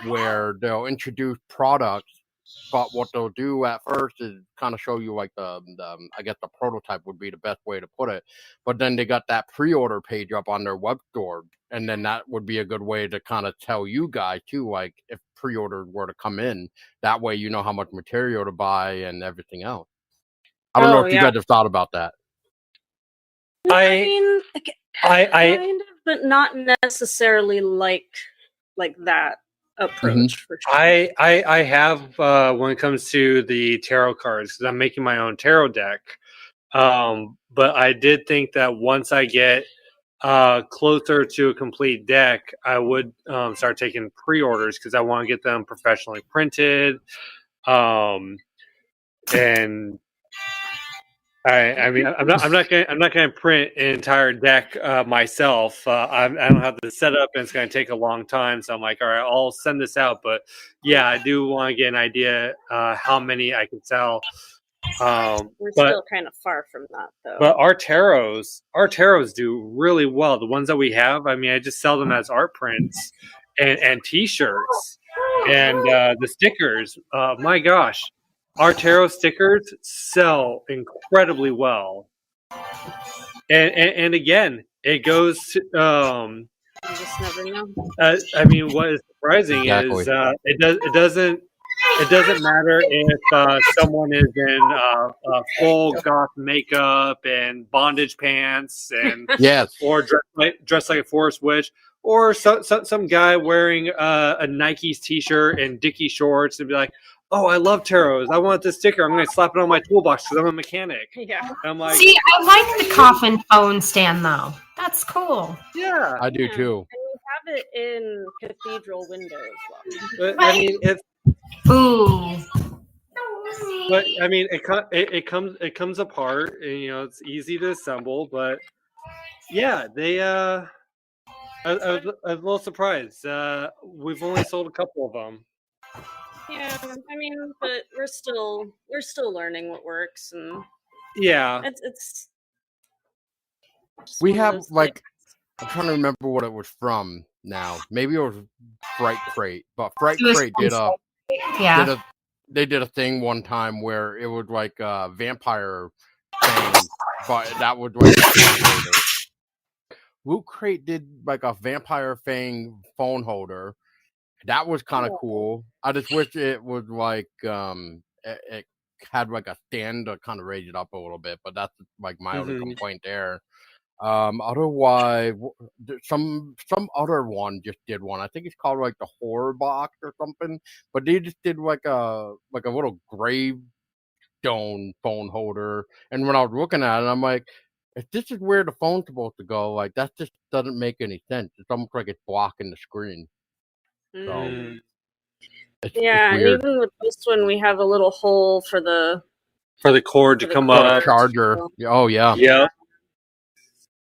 where they'll introduce products but what they'll do at first is kind of show you like the I guess the prototype would be the best way to put it. But then they got that pre-order page up on their web store, and then that would be a good way to kind of tell you guys too, like if pre-orders were to come in. That way, you know how much material to buy and everything else. I don't know if you guys have thought about that.
I mean, kind of, but not necessarily like that approach. For sure.
I have when it comes to the tarot cards, because I'm making my own tarot deck. But I did think that once I get closer to a complete deck, I would start taking pre-orders because I want to get them professionally printed. And I mean, I'm not gonna print an entire deck myself. I don't have the setup, and it's gonna take a long time. So I'm like, all right, I'll send this out. But yeah, I do want to get an idea how many I can sell.
We're still kind of far from that, though.
But our tarots do really well. The ones that we have, I mean, I just sell them as art prints and T-shirts and the stickers. My gosh. Our tarot stickers sell incredibly well, and again, it goes.
You just never know.
I mean, what is surprising is it doesn't matter if someone is in full goth makeup and bondage pants and or dressed like a forest witch, or some guy wearing a Nike's t-shirt and Dickie shorts and be like, oh, I love tarots. I want this sticker. I'm going to slap it on my toolbox because I'm a mechanic.
Yeah.
And I'm like,
see, I like the coffin phone stand though. That's cool.
Yeah,
I do too.
And we have it in cathedral windows.
But I mean,
Ooh.
But I mean, it comes apart, and you know it's easy to assemble. But yeah, they I was a little surprised. We've only sold a couple of them.
Yeah, I mean, but we're still learning what works, and
yeah,
it's
we have like I'm trying to remember what it was from now. Maybe it was Fright Crate, but Fright Crate did they did a thing one time where it was like a vampire thing, but that was like Loot Crate did like a vampire fang phone holder. That was kind of cool. I just wish it was like it had like a stand to kind of raise it up a little bit, but that's like my only complaint there. Otherwise, some other one just did one. I think it's called like the horror box or something. But they just did like a little gravestone phone holder. And when I was looking at it, I'm like, if this is where the phone's supposed to go, like that just doesn't make any sense. It's almost like it's blocking the screen. So it's
and even with this one, we have a little hole for the
cord to come up.
Charger. Oh yeah.
Yeah.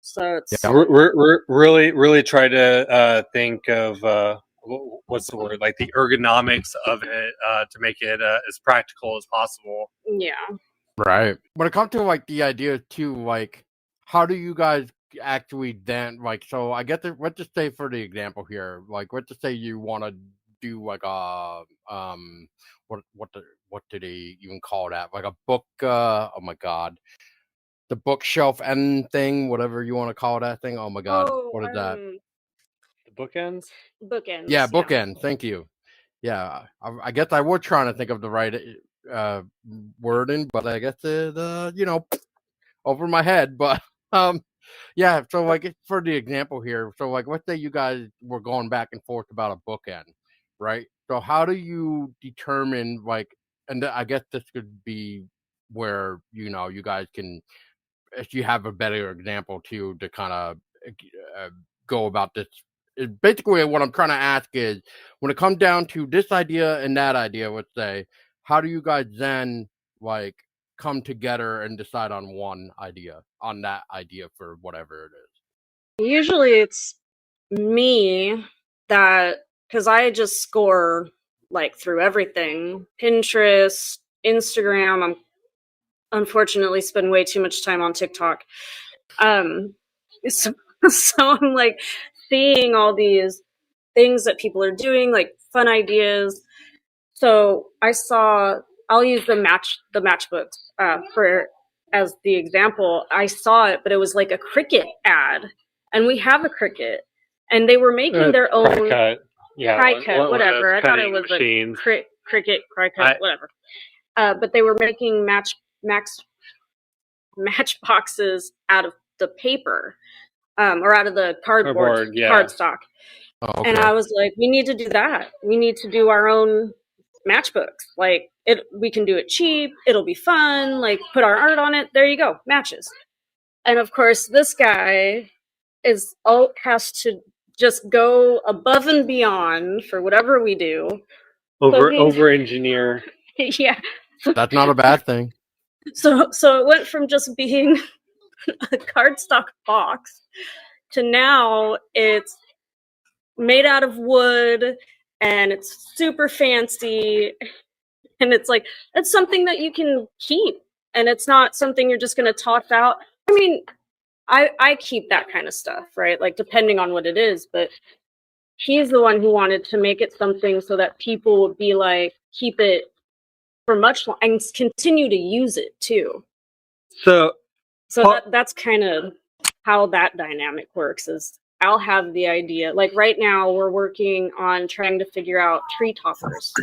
So it's
we're really try to think of what's the word, like the ergonomics of it to make it as practical as possible.
Yeah.
Right. When it comes to like the idea too, like how do you guys actually then like? So I get let's just say for the example here, like let's just say you want to do like a what do they even call that? Like a book? Oh my god. The bookshelf end thing, whatever you want to call that thing. Oh my god, what is that?
The bookends?
Bookends.
Yeah, bookend. Thank you. Yeah, I guess I was trying to think of the right wording, but I guess it over my head. But yeah. So like for the example here, so like let's say you guys were going back and forth about a bookend, right? So how do you determine like, and I guess this could be where you guys can. If you have a better example too to kind of go about this, basically what I'm trying to ask is when it comes down to this idea and that idea, let's say, how do you guys then like come together and decide on that idea for whatever it is?
Usually it's me because I just score like through everything. Pinterest, Instagram. I'm unfortunately spend way too much time on TikTok. So I'm like seeing all these things that people are doing, like fun ideas. So I'll use the matchbooks for as the example. I saw it, but it was like a Cricut ad, and we have a Cricut, and they were making their own Cricut, whatever. I thought it was machines. Cricut, whatever. But they were making matchboxes out of the paper, or out of the cardstock.
Oh, okay.
And I was like, we need to do that. We need to do our own matchbooks. Like, we can do it cheap. It'll be fun. Like, put our art on it. There you go, matches. And of course, this guy has to just go above and beyond for whatever we do.
Over engineer.
Yeah.
That's not a bad thing.
So it went from just being a cardstock box to now it's made out of wood and it's super fancy, and it's like, it's something that you can keep, and it's not something you're just going to toss out. I mean, I keep that kind of stuff, right? Like, depending on what it is, but he's the one who wanted to make it something so that people would be like, keep it for much longer and continue to use it too.
So
that's kind of how that dynamic works. Is I'll have the idea. Like, right now, we're working on trying to figure out tree toppers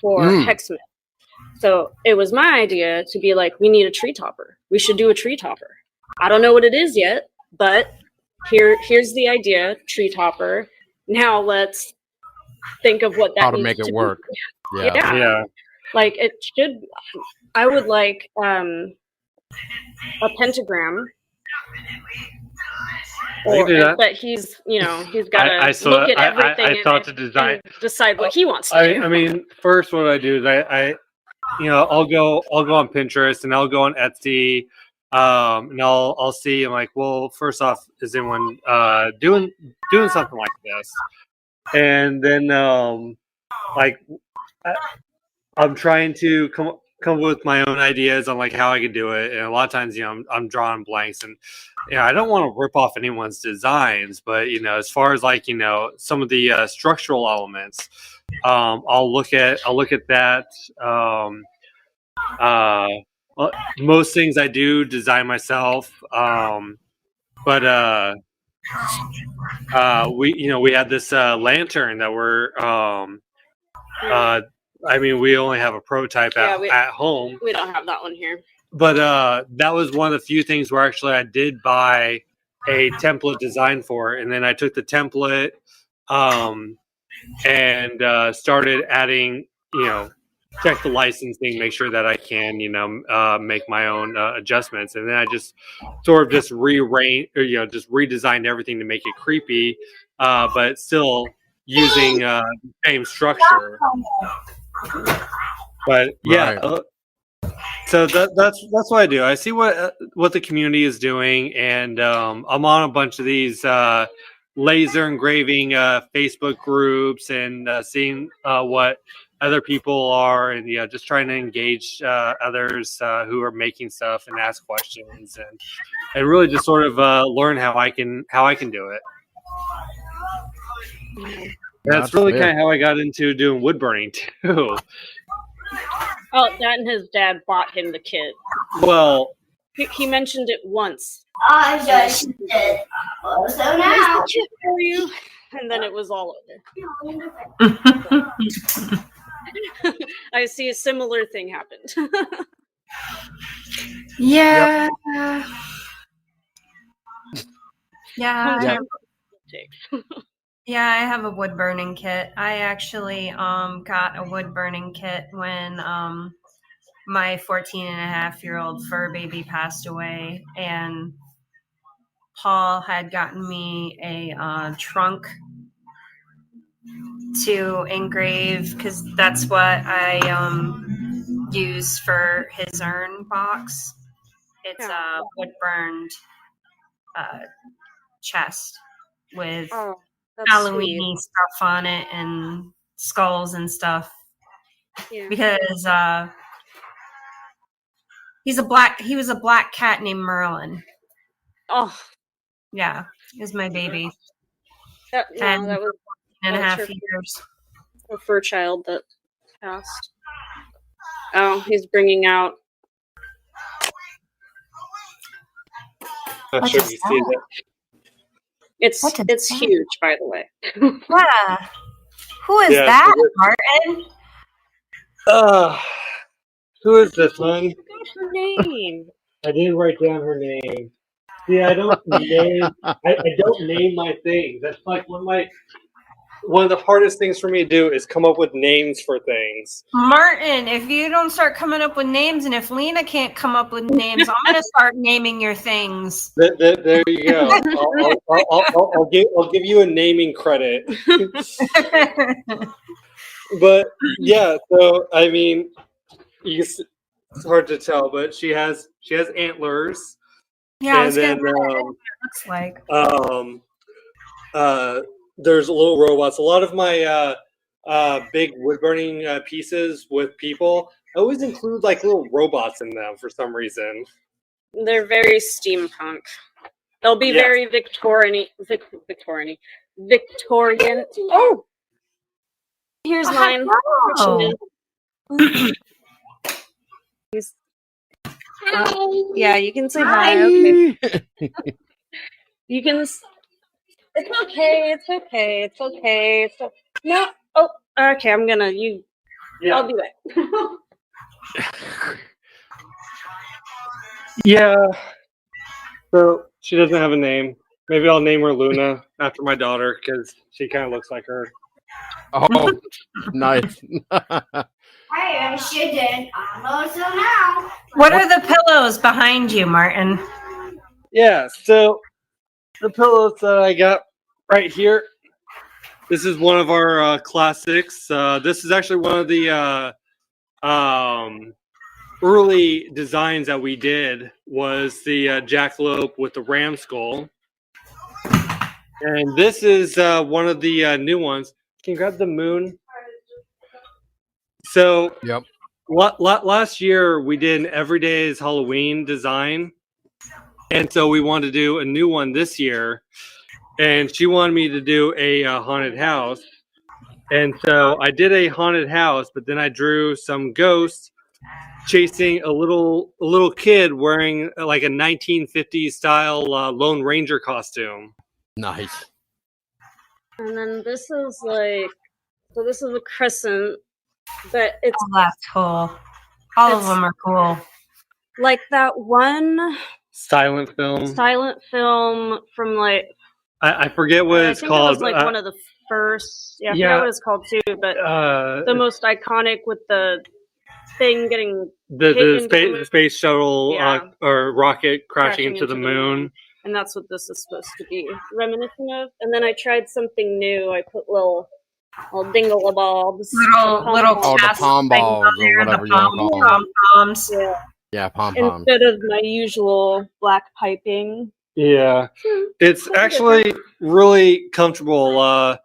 for Hexman. So it was my idea to be like, we need a tree topper. We should do a tree topper. I don't know what it is yet, but here's the idea, tree topper. Now let's think of what that
how to make it work.
Yeah. Like, it should. I would like a pentagram. But he's got to look at everything and decide what he wants to do.
I mean, first, what I do is I'll go on Pinterest and I'll go on Etsy, and I'll see. I'm like, well, first off, is anyone doing something like this? And then I'm trying to come up with my own ideas on like how I could do it, and a lot of times, I'm drawing blanks, and I don't want to rip off anyone's designs, but as far as like some of the structural elements, I'll look at that. Most things I do design myself, but we had this lantern that we're we only have a prototype at home.
We don't have that one here.
But that was one of the few things where actually I did buy a template design for it. And then I took the template and started adding, check the licensing, make sure that I can, make my own adjustments. And then I just sort of just just redesigned everything to make it creepy, but still using the same structure. But yeah, right. So that's what I do. I see what the community is doing, and I'm on a bunch of these laser engraving Facebook groups and seeing what other people are, and just trying to engage others who are making stuff and ask questions, and really just sort of learn how I can do it. That's really kind of how I got into doing wood burning too.
Oh, that and his dad bought him the kit.
Well,
he mentioned it once.
I just did. So now,
kit for you, and then it was all over. I see a similar thing happened.
Yeah.
Yeah. Yeah, I have a wood burning kit. I actually got a wood burning kit when my 14-and-a-half-year-old fur baby passed away, and Paul had gotten me a trunk to engrave, because that's what I use for his urn box. It's a wood burned chest with Halloween stuff on it and skulls and stuff. Yeah. Because he was a black cat named Merlin.
Oh,
yeah, it was my baby.
That was
10.5 years.
A fur child that Past. Oh, he's bringing out.
Not
What
sure
is
if you see
that?
that.
What is
It's
that?
huge, by the way.
Yeah. Who is
Yeah,
that,
so
Martin?
who is this one?
What's her name?
I didn't write down her name. Yeah, I don't name. I don't name my things. That's like one of the hardest things for me to do is come up with names for things.
Martin, if you don't start coming up with names, and if Lina can't come up with names, I'm gonna start naming your things.
There you go. I'll give you a naming credit. But yeah, so I mean, it's hard to tell, but she has antlers.
Yeah, I
And
was
then
gonna know what it looks like.
there's little robots. A lot of my big wood burning pieces with people, I always include like little robots in them for some reason.
They're very steampunk. They'll be
Yes.
very Victorian. Oh, here's mine.
Oh.
Yeah, you can say
Hi.
hi. Okay. You can. It's okay. It's okay. It's okay. It's okay. No. Oh, okay. I'm gonna. I'll be back.
Yeah. So she doesn't have a name. Maybe I'll name her Luna after my daughter because she kind of looks like her.
Oh, nice.
I shouldn't. Also now.
What are the pillows behind you, Martin?
Yeah. So the pillows that I got right here. This is one of our classics. This is actually one of the early designs that we did was the jackalope with the ram skull. And this is one of the new ones. Can you grab the moon? So
Yep.
last year we did an Everyday's Halloween design. And so we wanted to do a new one this year. And she wanted me to do a haunted house. And so I did a haunted house, but then I drew some ghosts chasing a little kid wearing like a 1950s style Lone Ranger costume.
Nice.
And then this is like. So this is a crescent, but it's
Oh, that's cool. All of them are cool.
like that one
Silent film.
from like.
I forget what it's
I think
called.
it was like one of the first. Yeah, I
yeah.
forget what it's called too, but the most iconic with the thing getting
the space shuttle
Yeah.
or rocket crashing into the moon.
and that's what this is supposed to be reminiscent of. And then I tried something new. I put little dingle-a-bobs.
Little
Oh, the
cast
pom
things
balls
on
or
there,
whatever
the
you want to call them.
pom-poms.
Yeah.
Yeah, pom poms.
Instead of my usual black piping.
Yeah, it's actually really comfortable. I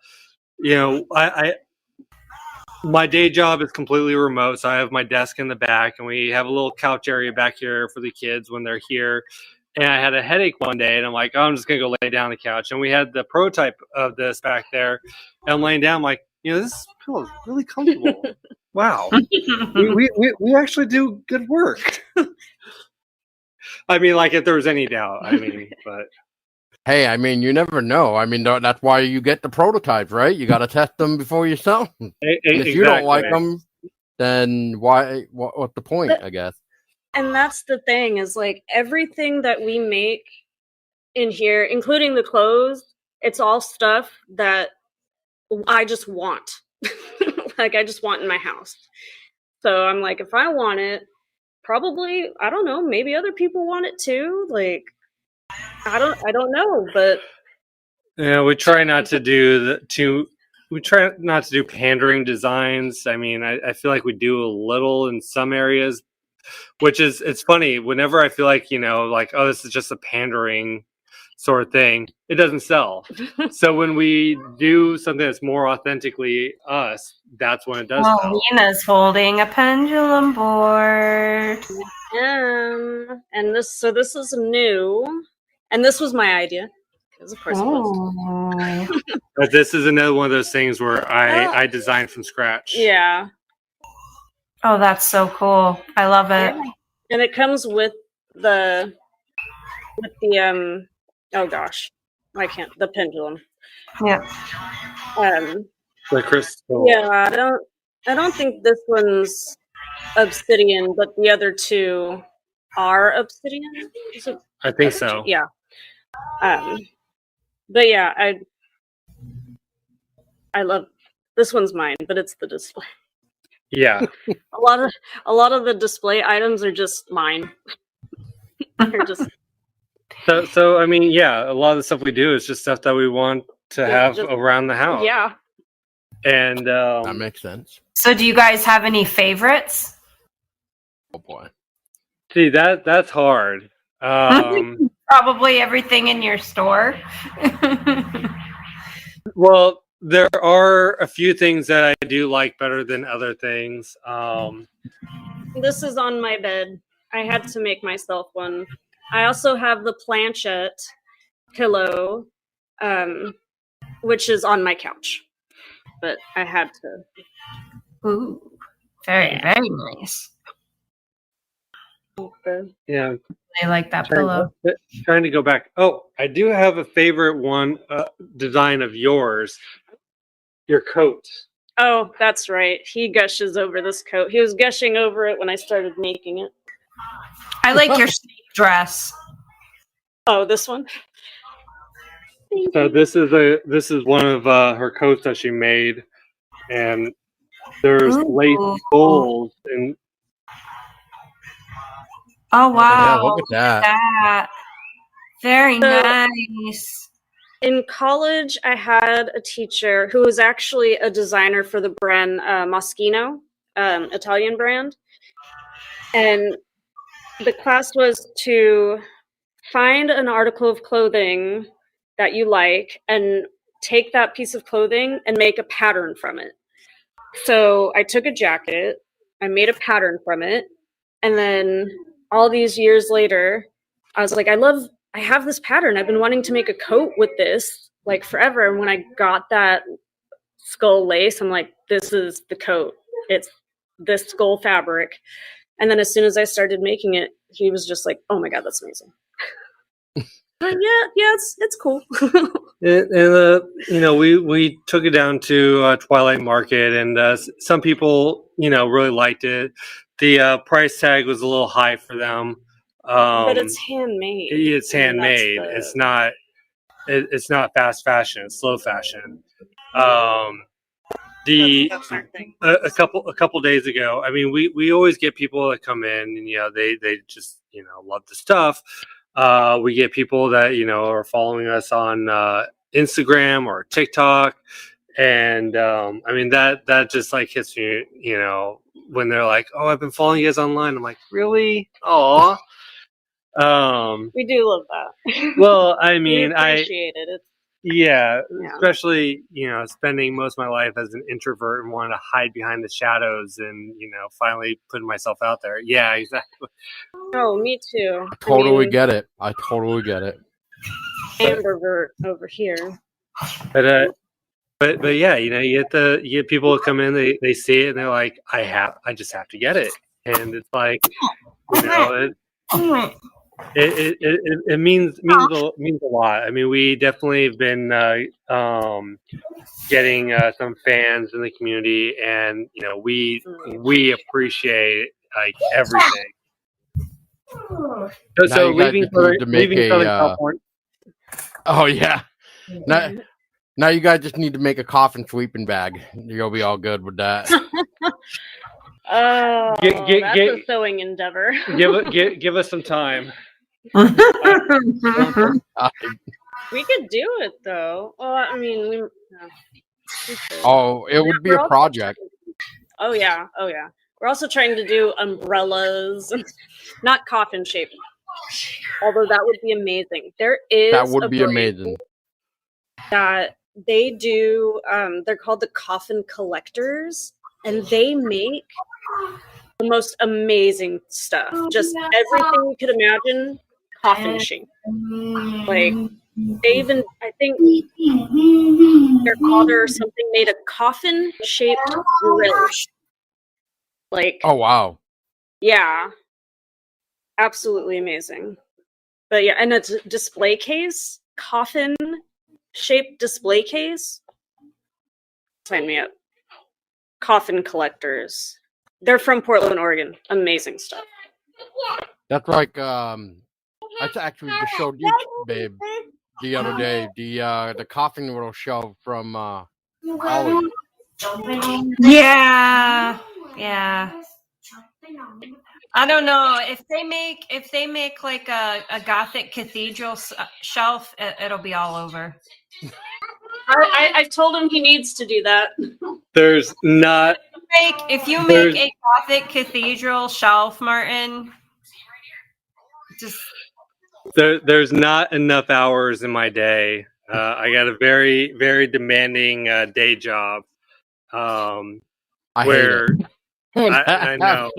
my day job is completely remote, so I have my desk in the back, and we have a little couch area back here for the kids when they're here. And I had a headache one day, and I'm like, oh, I'm just gonna go lay down on the couch. And we had the prototype of this back there, and I'm laying down. I'm like, this pillow is really comfortable. Wow, we actually do good work. I mean, like if there was any doubt, but.
Hey, I mean, you never know. I mean, that's why you get the prototypes, right? You got to test them before you sell them. And if you don't like them, then why? What's the point? I guess.
And that's the thing is like everything that we make in here, including the clothes, it's all stuff that I just want. Like I just want in my house. So I'm like, if I want it, probably I don't know. Maybe other people want it too. Like. I don't know, but
yeah, we try not to do pandering designs. I mean, I feel like we do a little in some areas, which is it's funny. Whenever I feel like like this is just a pandering sort of thing, it doesn't sell. So when we do something that's more authentically us, that's when it does sell.
Lina's holding a pendulum board.
And this is new. And this was my idea, because of course it was.
But this is another one of those things where I designed from scratch.
Yeah.
Oh, that's so cool. I love it.
Yeah. And it comes with the oh gosh, the pendulum.
Yeah.
The crystal.
Yeah, I don't think this one's obsidian, but the other two are obsidian. Is it
I think so.
Yeah. But yeah, I love this one's mine, but it's the display.
Yeah.
A lot of the display items are just mine. They're just
So I mean, yeah, a lot of the stuff we do is just stuff that we want to have around the house.
Yeah.
And
that makes sense.
So do you guys have any favorites?
Oh boy.
See, that's hard.
Probably everything in your store.
Well, there are a few things that I do like better than other things.
This is on my bed. I had to make myself one. I also have the planchette pillow, which is on my couch. But I had to.
Ooh, very nice.
Yeah,
I like that pillow.
Trying to go back. Oh, I do have a favorite one design of yours. Your coat.
Oh, that's right. He gushes over this coat. He was gushing over it when I started making it.
I like your snake dress.
Oh, this one?
So this is one of her coats that she made, and there's lace gold and.
Oh wow!
Yeah, look at that.
Very nice.
In college, I had a teacher who was actually a designer for the brand Moschino, Italian brand, and the class was to find an article of clothing that you like and take that piece of clothing and make a pattern from it. So I took a jacket, I made a pattern from it, and then all these years later, I was like, I have this pattern. I've been wanting to make a coat with this like forever. And when I got that skull lace, I'm like, this is the coat. It's this skull fabric. And then as soon as I started making it, he was just like, oh my God, that's amazing. Yeah, it's cool.
And we took it down to Twilight Market, and some people, really liked it. The price tag was a little high for them.
But it's handmade.
It's handmade. It's not. It's not fast fashion. It's slow fashion. A couple days ago, I mean, we always get people that come in, and they just love the stuff. We get people that are following us on Instagram or TikTok, and I mean that just like hits me, when they're like, "Oh, I've been following you guys online." I'm like, "Really? Aw."
We do love that.
Well, I mean,
we appreciate it.
Yeah, especially spending most of my life as an introvert and wanting to hide behind the shadows, and finally putting myself out there. Yeah, exactly.
Oh, me too.
I totally get it.
Ambivert over here.
But yeah, you get people that come in, they see it, and they're like, I just have to get it, and it's like, it means a lot. I mean, we definitely have been getting some fans in the community, and we appreciate like everything. So leaving Southern California. Oh yeah. Now you guys just need to make a coffin sweeping bag. You'll be all good with that.
Oh, that's a sewing endeavor.
Give us some time.
We could do it though. Well, I mean,
it would be a project.
Oh yeah. We're also trying to do umbrellas, not coffin shaped. Although that would be amazing. That would be amazing. That they do. They're called the Coffin Collectors, and they make the most amazing stuff. Just everything you could imagine, coffin shape. Like they even, I think their father or something made a coffin shaped grill. Like,
Oh wow.
yeah, absolutely amazing. But yeah, and a display case, coffin shaped display case. Sign me up. Coffin collectors. They're from Portland, Oregon. Amazing stuff.
That's like I actually just showed you, babe, the other day the coffin little shelf from Ollie.
Yeah. I don't know if they make like a Gothic cathedral shelf, it'll be all over.
I told him he needs to do that.
There's not.
If you make a Gothic cathedral shelf, Martin, just
There's not enough hours in my day. I got a very, very demanding day job.
I
where
hate it.
I know.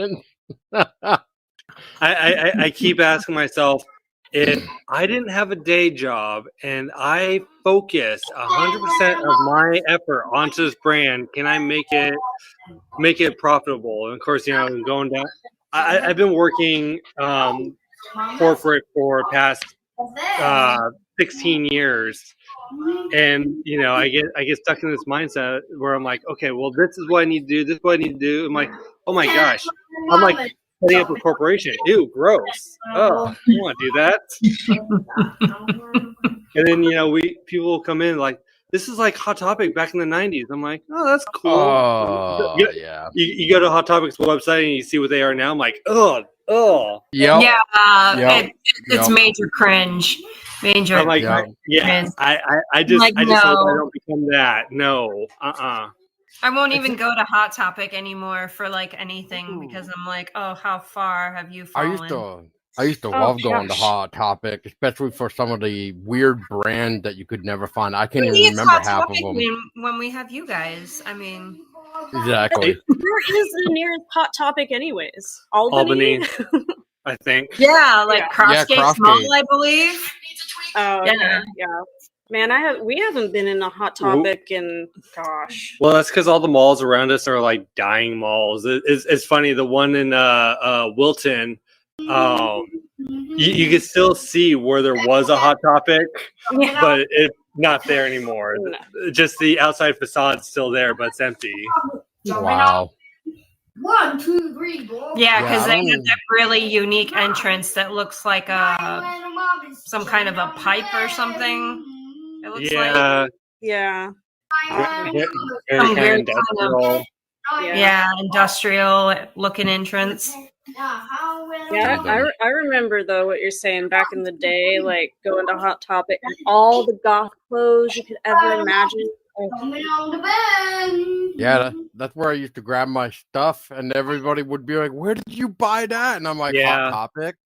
I keep asking myself, if I didn't have a day job and I focus 100% of my effort onto this brand, can I make it profitable? And of course, going down. I've been working corporate for past 16 years, and I get stuck in this mindset where I'm like, okay, well, this is what I need to do. This is what I need to do. I'm like, oh my gosh, I'm like setting up a corporation. Ew, gross. Oh, I don't want to do that. And then people will come in like, this is like Hot Topic back in the 90s. I'm like, oh, that's cool.
Oh, yeah.
You go to Hot Topic's website and you see what they are now. I'm like, oh.
Yep.
Yeah, it's major cringe. Major.
I'm like, yeah. I just
like,
hope
no.
I don't become that. No.
I won't even go to Hot Topic anymore for like anything because I'm like, oh, how far have you fallen?
I used to love going to Hot Topic, especially for some of the weird brands that you could never find. I can't even remember half of them.
When we have you guys, I mean,
exactly.
Where is the nearest Hot Topic, anyways? Albany?
I think.
Yeah, like Crossgate Mall, I believe.
Oh, yeah. Man, we haven't been in a Hot Topic in gosh.
Well, that's because all the malls around us are like dying malls. It's funny. The one in Wilton, you can still see where there was a Hot Topic, but it's not there anymore. No. Just the outside facade's still there, but it's empty.
Wow.
1, 2, 3, 4.
Yeah, because they have that really unique entrance that looks like some kind of a pipe or something. It looks like.
Yeah.
Some weird industrial. Industrial looking entrance.
Yeah, I remember though what you're saying back in the day, like going to Hot Topic and all the goth clothes you could ever imagine.
Yeah, that's where I used to grab my stuff, and everybody would be like, "Where did you buy that?" And I'm like, "Hot Topic."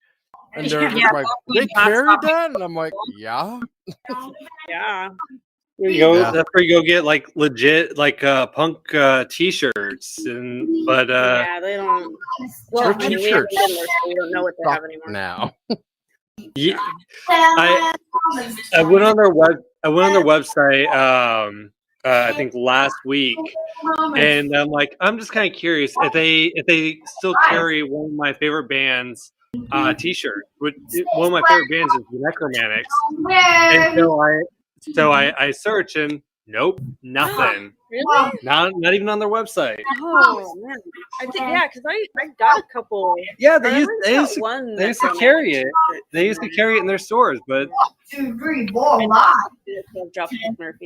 And they're just like, "They carried that?" And I'm like, "Yeah."
Yeah.
That's where you go get like legit like punk t-shirts, but
they don't. Well,
t-shirts.
We don't know what they have anymore
now.
Yeah, I went on their website. I think last week, and I'm like, I'm just kind of curious if they still carry one of my favorite bands t-shirt. One of my favorite bands is the Necromantics, and so I search and nope, nothing.
Really?
Not even on their website.
Oh man, I think because I got a couple.
Yeah, they used to carry it. They used to carry it in their stores, but
1, 2, 3, 4, 5.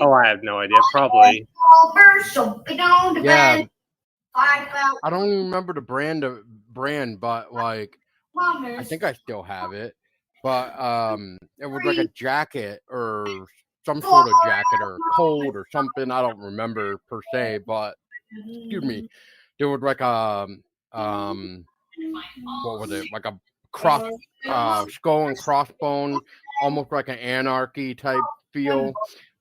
Oh, I have no idea. Probably.
Yeah. I don't even remember the brand, but like I think I still have it. But it was like a jacket or some sort of jacket or coat or something. I don't remember per se, but excuse me. There was like a what was it? Like a cross skull and crossbone, almost like an anarchy type feel.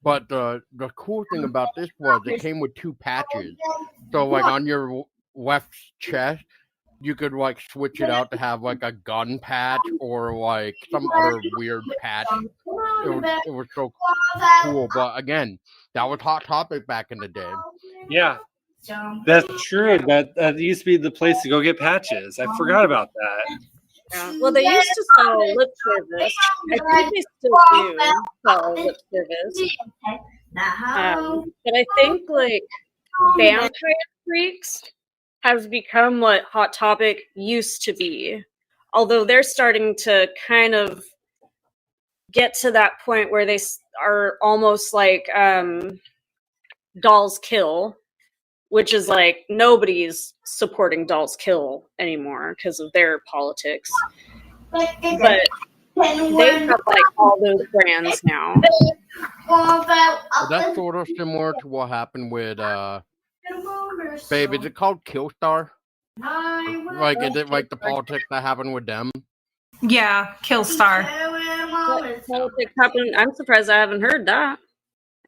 But the cool thing about this was it came with 2 patches. So like on your left chest, you could like switch it out to have like a gun patch or like some other weird patch. It was so cool. But again, that was Hot Topic back in the day.
Yeah. That's true. That used to be the place to go get patches. I forgot about that.
Yeah. Well, they used to sell lip service. I think they still do sell lip service. But I think like vampire freaks have become what Hot Topic used to be. Although they're starting to kind of get to that point where they are almost like Dolls Kill, which is like nobody's supporting Dolls Kill anymore because of their politics. But they have like all those brands now.
That's sort of similar to what happened with babe, is it called Killstar? Like, is it like the politics that happened with them?
Yeah, Killstar.
What politics happened? I'm surprised I haven't heard that.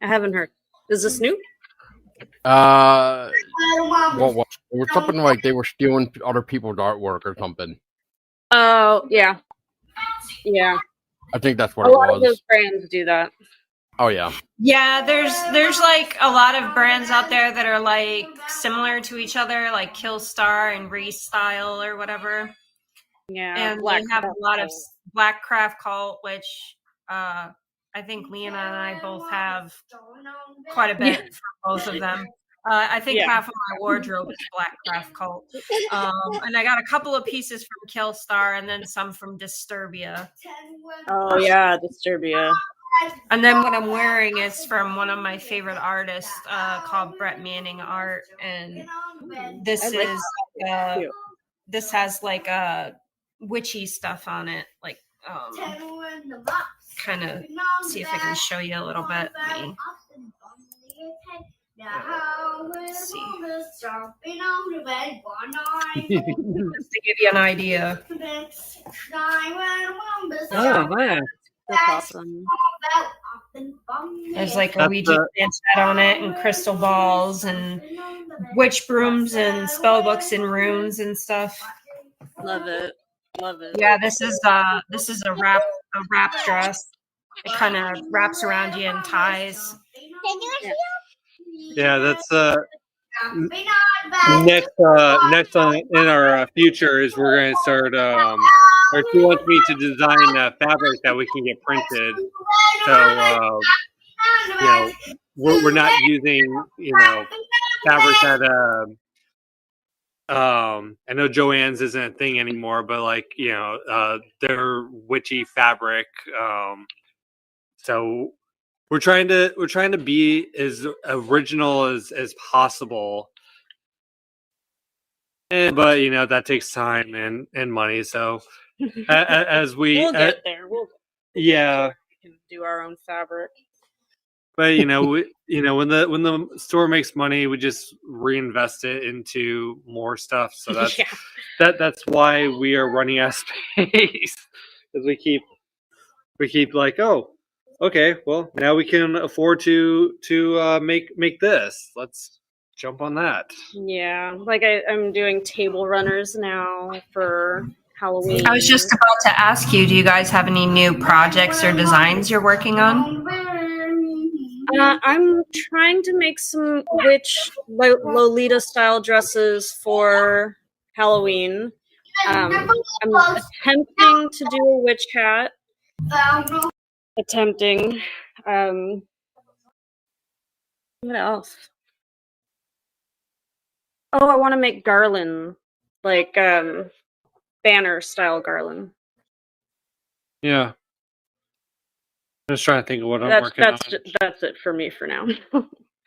I haven't heard. Is this new?
Well, it was something like they were stealing other people's artwork or something.
Oh, yeah. Yeah.
I think that's what
A
it
lot of
was.
those brands do that.
Oh yeah.
Yeah, there's like a lot of brands out there that are like similar to each other, like Killstar and Restyle or whatever.
Yeah.
And
Black
they have
Craft
a lot of
Cult.
Black Craft Cult, which I think Lina and I both have quite a bit from both of them. I think half of my wardrobe is Black Craft Cult. And I got a couple of pieces from Killstar and then some from Disturbia.
Oh, yeah, Disturbia.
And then what I'm wearing is from one of my favorite artists called Brett Manning Art. And this this has like witchy stuff on it. Like, kind of see if I can show you a little bit. Let's see. Just to give you an idea.
Oh man,
That's awesome.
There's like a Ouija set on it and crystal balls and witch brooms and spell books and runes and stuff.
Love it. Love it.
Yeah, this is a wrap dress. It kind of wraps around you and ties.
yeah, that's next on in our future is we're going to start. Or she wants me to design fabric that we can get printed. So we're not using fabric that I know Joann's isn't a thing anymore, but like they're witchy fabric. So we're trying to be as original as possible. But that takes time and money. So as we'll
get there. We can do our own fabric.
But when the store makes money, we just reinvest it into more stuff. So that's why we are running out of space, because we keep like, oh, okay, well now we can afford to make this. Let's jump on that.
Yeah, like I'm doing table runners now for Halloween.
I was just about to ask you, do you guys have any new projects or designs you're working on?
I'm trying to make some witch Lolita style dresses for Halloween. I'm attempting to do a witch hat. Attempting. What else? Oh, I want to make garland, like banner style garland.
Yeah. I'm just trying to think of what I'm working on.
That's it for me for now.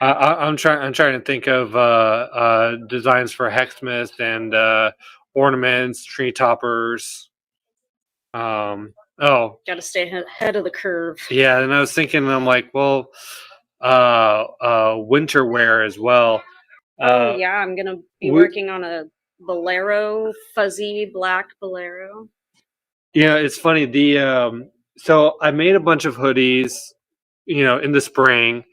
I'm trying to think of designs for Hexmas and ornaments, tree toppers. Got
to stay ahead of the curve.
Yeah, and I was thinking, I'm like, well, winter wear as well.
I'm gonna be working on a bolero, fuzzy black bolero.
Yeah, it's funny. So I made a bunch of hoodies, in the spring,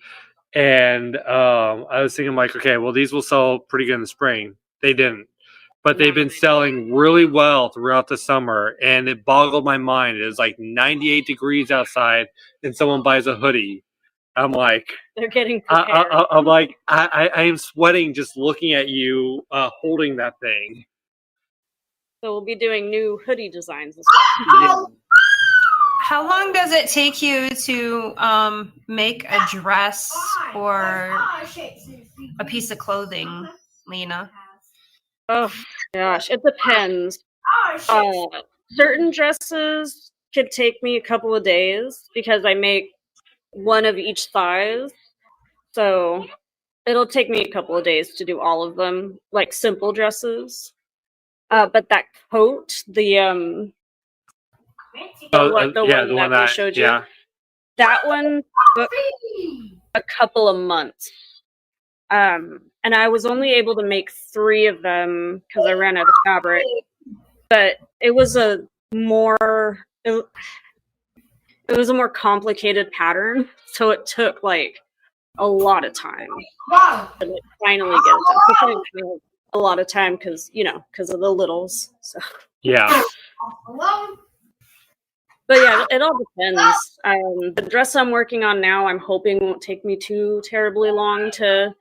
and I was thinking like, okay, well these will sell pretty good in the spring. They didn't, but they've been selling really well throughout the summer, and it boggled my mind. It was like 98 degrees outside, and someone buys a hoodie. I'm like,
They're getting prepared.
I'm like, I am sweating just looking at you holding that thing.
So we'll be doing new hoodie designs this
Yeah.
How long does it take you to make a dress or a piece of clothing, Lina?
Oh gosh, it depends. Certain dresses could take me a couple of days because I make one of each size. So it'll take me a couple of days to do all of them, like simple dresses. But that coat, the one that we showed you, that one took a couple of months. And I was only able to make 3 of them because I ran out of fabric. But it was a more complicated pattern, so it took like a lot of time to finally get it done. A lot of time because of the littles. So
Yeah.
But yeah, it all depends. The dress I'm working on now, I'm hoping won't take me too terribly long to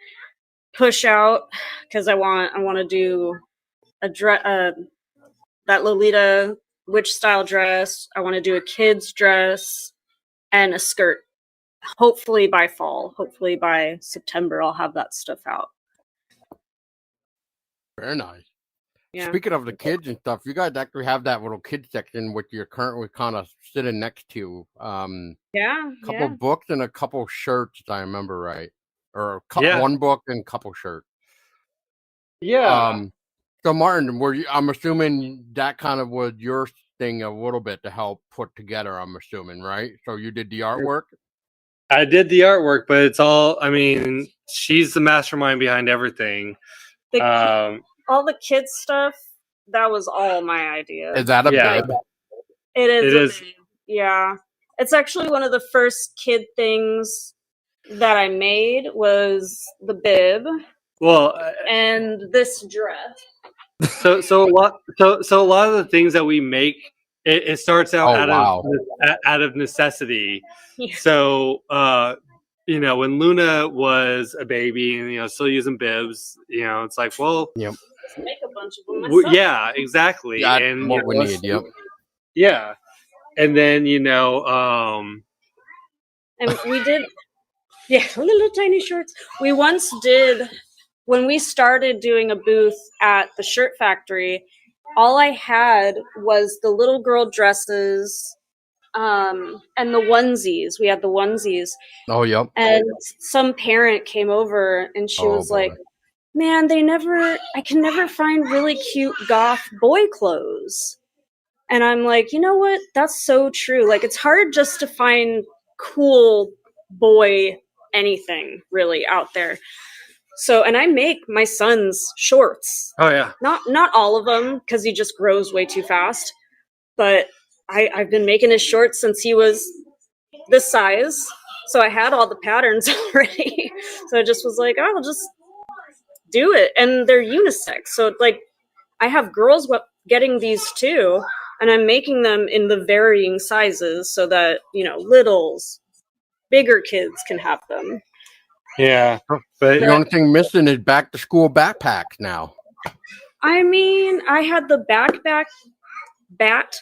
push out because I want to do a dress, that Lolita witch style dress. I want to do a kid's dress and a skirt. Hopefully by fall. Hopefully by September, I'll have that stuff out.
Very nice.
Yeah.
Speaking of the kids and stuff, you guys actually have that little kids section which you're currently kind of sitting next to.
Yeah.
A couple books and a couple shirts, if I remember right, or one book and a couple shirts.
Yeah.
So Martin, I'm assuming that kind of was your thing a little bit to help put together. I'm assuming, right? So you did the artwork.
I did the artwork, but it's all. I mean, she's the mastermind behind everything.
All the kids stuff, that was all my idea.
Is that a bib?
It is. Yeah. It's actually one of the first kid things that I made was the bib.
Well,
and this dress.
So a lot of the things that we make, it starts out out of necessity.
Yeah.
So when Luna was a baby and still using bibs, it's like, well,
let's make a bunch of them myself.
Yeah, exactly.
That's
and
what we need. Yep.
Yeah, and then
and we did, little tiny shorts. We once did. When we started doing a booth at the shirt factory, all I had was the little girl dresses and the onesies. We had the onesies.
Oh, yep.
And some parent came over and she was like, man, I can never find really cute goth boy clothes. And I'm like, you know what? That's so true. Like, it's hard just to find cool boy anything really out there. So, and I make my son's shorts.
Oh yeah.
Not all of them because he just grows way too fast. But I've been making his shorts since he was this size. So I had all the patterns already. So I just was like, oh, I'll just do it. And they're unisex. So like I have girls getting these too. And I'm making them in the varying sizes so that, littles, bigger kids can have them.
Yeah, but
the only thing missing is back to school backpacks now.
I mean, I had the backpack, but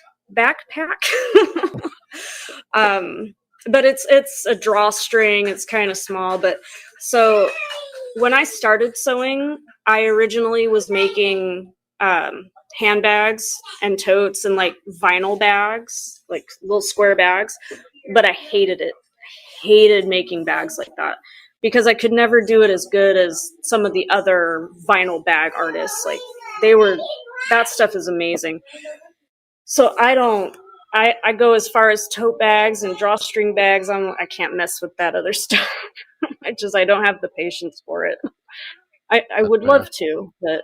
it's a drawstring. It's kind of small, but so when I started sewing, I originally was making handbags and totes and like vinyl bags, like little square bags, but I hated it. I hated making bags like that. Because I could never do it as good as some of the other vinyl bag artists. Like that stuff is amazing. So I go as far as tote bags and drawstring bags. I can't mess with that other stuff. I don't have the patience for it. I would love to, but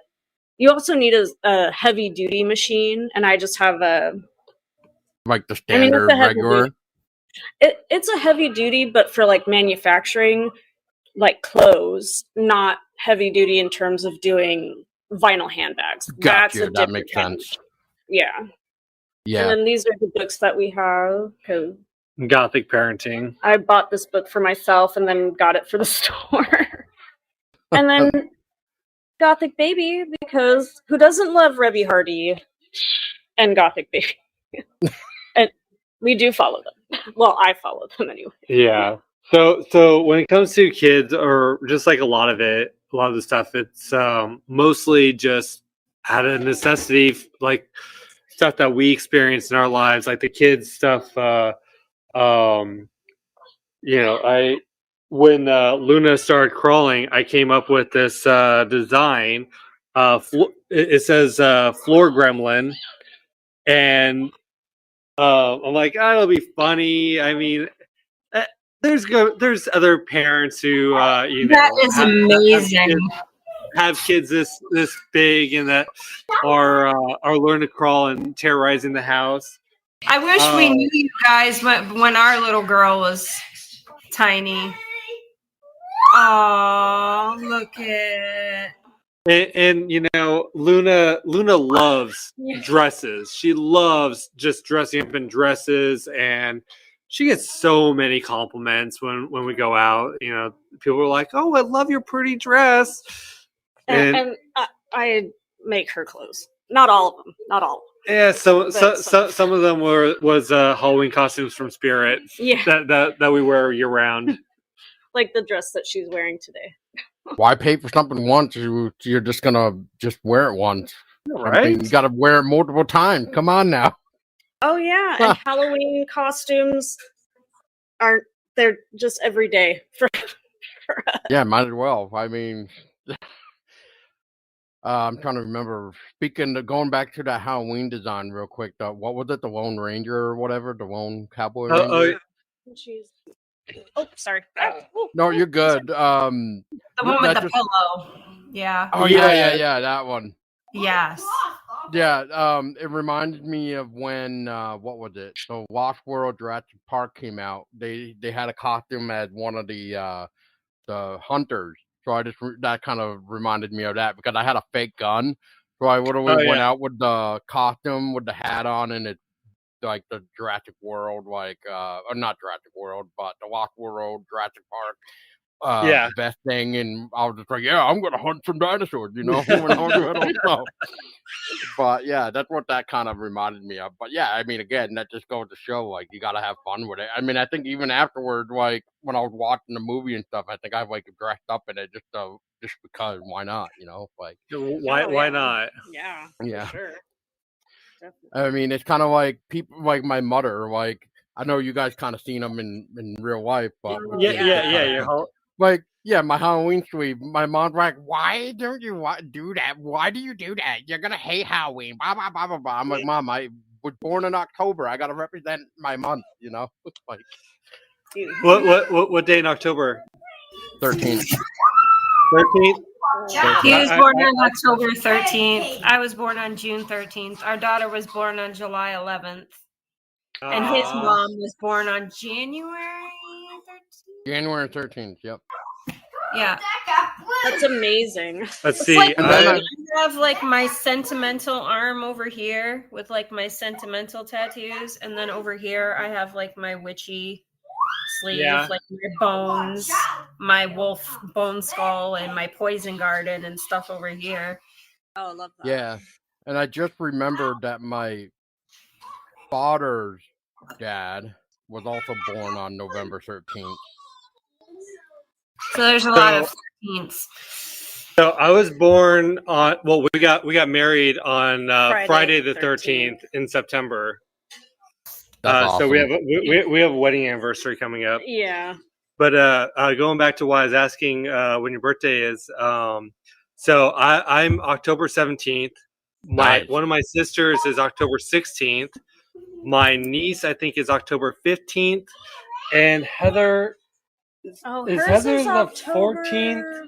you also need a heavy duty machine. And I just have
like the standard regular.
It's a heavy duty, but for like manufacturing, like clothes, not heavy duty in terms of doing vinyl handbags.
Gotcha. That makes sense.
Yeah. And then these are the books that we have.
Gothic parenting.
I bought this book for myself and then got it for the store. And then Gothic Baby, because who doesn't love Rebby Hardy and Gothic Baby? And we do follow them. Well, I follow them anyway.
Yeah. So when it comes to kids, or just like a lot of the stuff, it's mostly just out of necessity, like stuff that we experience in our lives, like the kids stuff. When Luna started crawling, I came up with this design. It says floor gremlin, and I'm like, it'll be funny. I mean, there's other parents who
That is amazing.
have kids this big and that are learning to crawl and terrorizing the house.
I wish we knew you guys when our little girl was tiny. Oh, look at.
And Luna loves dresses. She loves just dressing up in dresses, and she gets so many compliments when we go out. People are like, "Oh, I love your pretty dress,"
and I make her clothes. Not all of them. Not all.
Yeah, some of them was Halloween costumes from Spirit.
Yeah,
that we wear year round.
Like the dress that she's wearing today.
Why pay for something once? You're just gonna wear it once,
right?
I mean, you got to wear it multiple times. Come on now.
Oh yeah, and Halloween costumes they're just every day for us.
Yeah, might as well. I mean, I'm trying to remember. Going back to that Halloween design real quick. What was it? The Lone Ranger or whatever? The Lone Cowboy Ranger?
Jeez. Oh, sorry.
No, you're good.
The one with the pillow. Yeah.
Oh yeah, that one.
Yes.
Yeah, it reminded me of when what was it? So Lost World Jurassic Park came out. They had a costume as one of the hunters. So that kind of reminded me of that because I had a fake gun. So I would have went out with the costume with the hat on, and it's like the Jurassic World, or not Jurassic World, but the Lost World Jurassic Park best thing, and I was just like, yeah, I'm gonna hunt some dinosaurs, But yeah, that's what that kind of reminded me of. But yeah, I mean, again, that just goes to show, like, you gotta have fun with it. I mean, I think even afterward, like when I was watching the movie and stuff, I think I dressed up in it just because, why not? Like
why not?
Yeah, for sure. Definitely.
I mean, it's kind of like people like my mother. Like, I know you guys kind of seen them in real life, but my Halloween suite. My mom's like, "Why don't you do that? Why do you do that? You're gonna hate Halloween." Blah blah blah blah blah. I'm like, Mom, I was born in October. I gotta represent my month. Like,
what day in October?
13th.
13th.
He was born on October 13th. I was born on June 13th. Our daughter was born on July 11th. And his mom was born on January 13th.
January 13th, yep.
Yeah.
That's amazing.
Let's see.
Like, I have like my sentimental arm over here with like my sentimental tattoos. And then over here I have like my witchy sleeve, like my bones, my wolf bone skull, and my poison garden and stuff over here.
Oh, I love that.
Yeah. And I just remembered that my father's dad was also born on November 13th.
So there's a lot of 13ths.
So I was born on. Well, we got married on Friday the 13th in September.
Awesome.
So we have a wedding anniversary coming up.
Yeah.
But going back to why I was asking when your birthday is, so I'm October 17th. One of my sisters is October 16th. My niece, I think, is October 15th, and Heather.
Oh,
is
hers
Heather
is
the
October...
14th?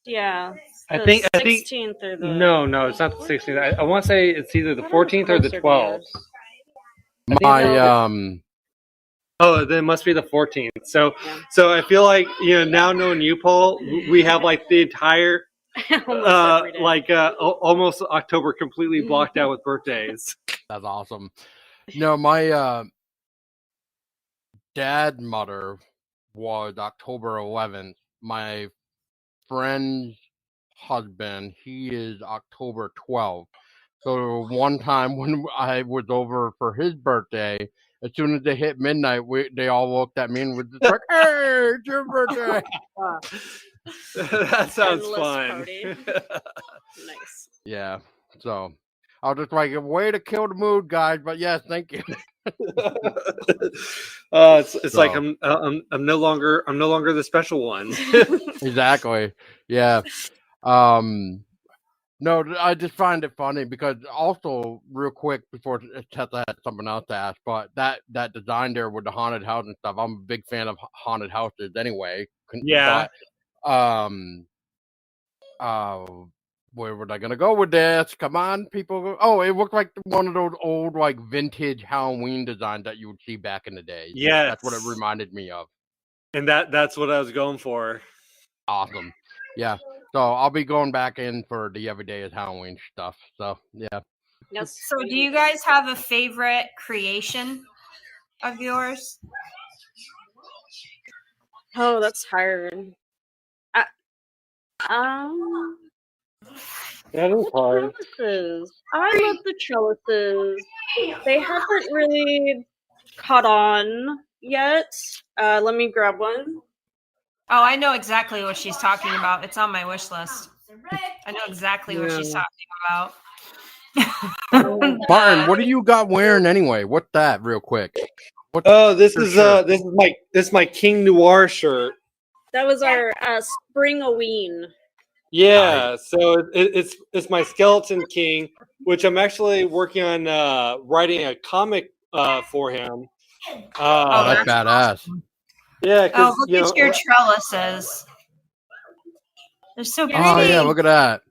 Yeah.
I think
16th or the...
No, it's not the 16th. I want to say it's either the 14th or the 12th. Oh, then it must be the 14th. So I feel like, now knowing you, Paul, we have like the entire almost October completely blocked out with birthdays.
That's awesome. No, my dad mother was October 11th. My friend's husband, he is October 12th. So one time when I was over for his birthday, as soon as they hit midnight, they all looked at me and was just like, "Hey, it's your birthday!"
That sounds
Endless
fun.
party. Nice.
Yeah. So I was just like, "Way to kill the mood, guys!" But yes, thank you.
It's like
So.
I'm no longer the special one.
Exactly. Yeah. No, I just find it funny because also real quick before Tessa had something else to ask, but that design there with the haunted house and stuff, I'm a big fan of haunted houses anyway.
Yeah.
But where was I gonna go with this? Come on, people! Oh, it looked like one of those old like vintage Halloween designs that you would see back in the day.
Yes.
That's what it reminded me of.
And that's what I was going for.
Awesome. Yeah. So I'll be going back in for the everyday is Halloween stuff. So yeah.
Yes.
So, do you guys have a favorite creation of yours?
Oh, that's hard.
That is hard.
Trellises. I love the trellises. They haven't really caught on yet. Let me grab one.
Oh, I know exactly what she's talking about. It's on my wish list. I know exactly what she's talking about.
Martin, what do you got wearing anyway? What's that, real quick?
Oh, this is
shirt?
this is my King Noir shirt.
That was our Spring-a-ween.
Yeah, so it's my Skeleton King, which I'm actually working on writing a comic for him.
Oh, that's badass.
Yeah,
oh, look at your trellises. They're so pretty.
Oh yeah, look at that.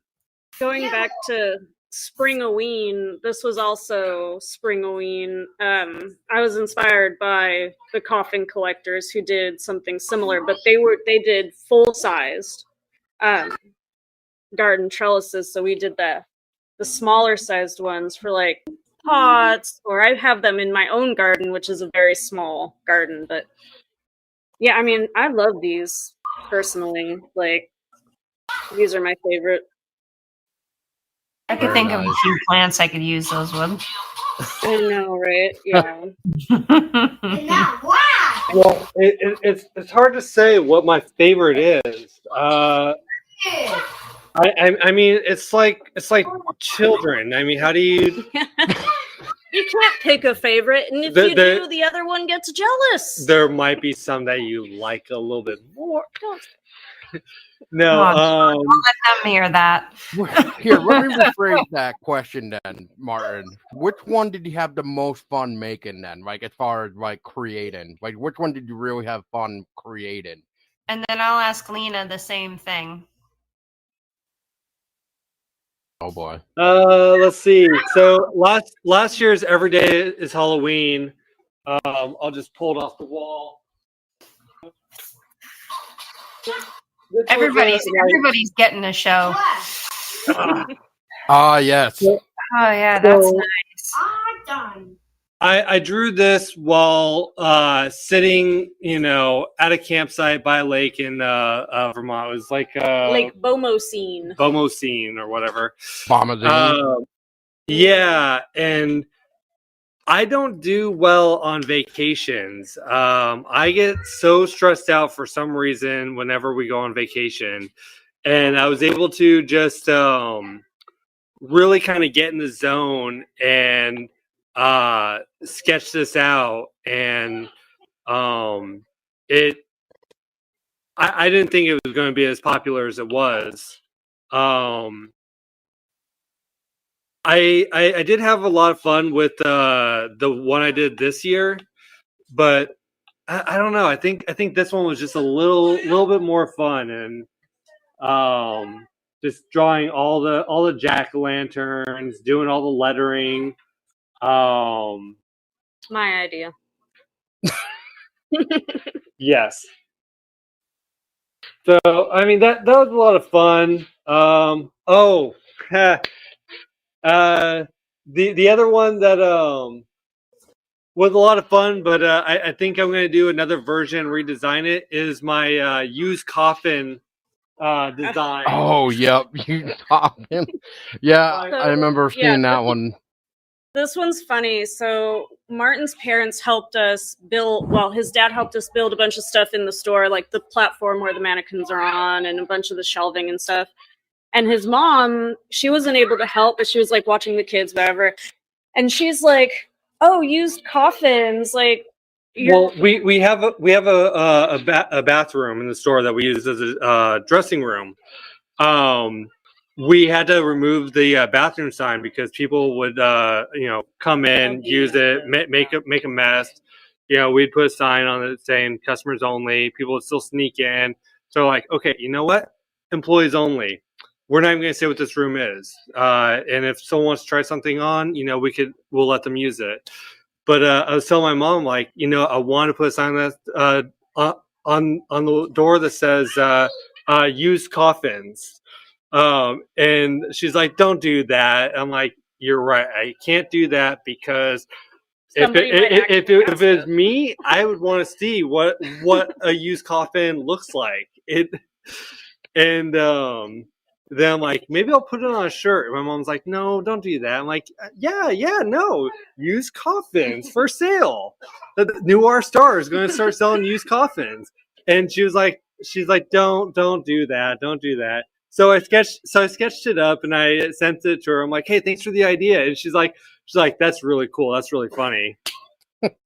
Going back to Spring-a-ween, this was also Spring-a-ween. I was inspired by the Coffin Collectors who did something similar, but they did full-sized garden trellises. So we did the smaller sized ones for like pots, or I have them in my own garden, which is a very small garden. But yeah, I mean, I love these personally. Like, these are my favorite.
I could think of a few plants I could use those with.
I know, right? Yeah.
Well, it's hard to say what my favorite is. I mean, it's like children. I mean, how do you?
You can't pick a favorite, and if you do, the other one gets jealous.
There might be some that you like a little bit more. No,
don't let them hear that.
Here, let me rephrase that question then, Martin. Which one did you have the most fun making then? Like, as far as like creating, like, which one did you really have fun creating?
And then I'll ask Lina the same thing.
Oh boy.
Let's see. So last year's Every Day is Halloween. I'll just pull it off the wall.
Everybody's getting a show.
Ah, yes.
Oh yeah, that's nice.
I drew this while sitting, at a campsite by a lake in Vermont. It was like
Lake Bomoseen
or whatever. Yeah, and I don't do well on vacations. I get so stressed out for some reason whenever we go on vacation, and I was able to just really kind of get in the zone and sketch this out, and I didn't think it was going to be as popular as it was. I did have a lot of fun with the one I did this year, but I don't know. I think this one was just a little bit more fun, and just drawing all the jack-o'-lanterns, doing all the lettering.
My idea.
Yes. So I mean that was a lot of fun. The other one that was a lot of fun, but I think I'm going to do another version, redesign it. Is my used coffin design.
Oh, yep. You coffin. Yeah, I remember seeing that one.
This one's funny. So Martin's parents helped us build, well, his dad helped us build a bunch of stuff in the store, like the platform where the mannequins are on and a bunch of the shelving and stuff. And his mom, she wasn't able to help, but she was like watching the kids, whatever. And she's like, "Oh, used coffins, like."
Well, we have a bathroom in the store that we use as a dressing room. We had to remove the bathroom sign because people would come in, use it, make a mess. We'd put a sign on it saying customers only. People would still sneak in. So like, okay, you know what? Employees only. We're not even going to say what this room is. And if someone wants to try something on, we'll let them use it. But I was telling my mom, like, I want to put a sign that on the door that says used coffins. And she's like, don't do that. I'm like, you're right. I can't do that because if it's me, I would want to see what a used coffin looks like. Then I'm like, maybe I'll put it on a shirt. And my mom's like, no, don't do that. I'm like, yeah, no, used coffins for sale. The Noir Star is going to start selling used coffins. And she's like, don't do that. Don't do that. So I sketched it up and I sent it to her. I'm like, hey, thanks for the idea. And she's like, that's really cool. That's really funny.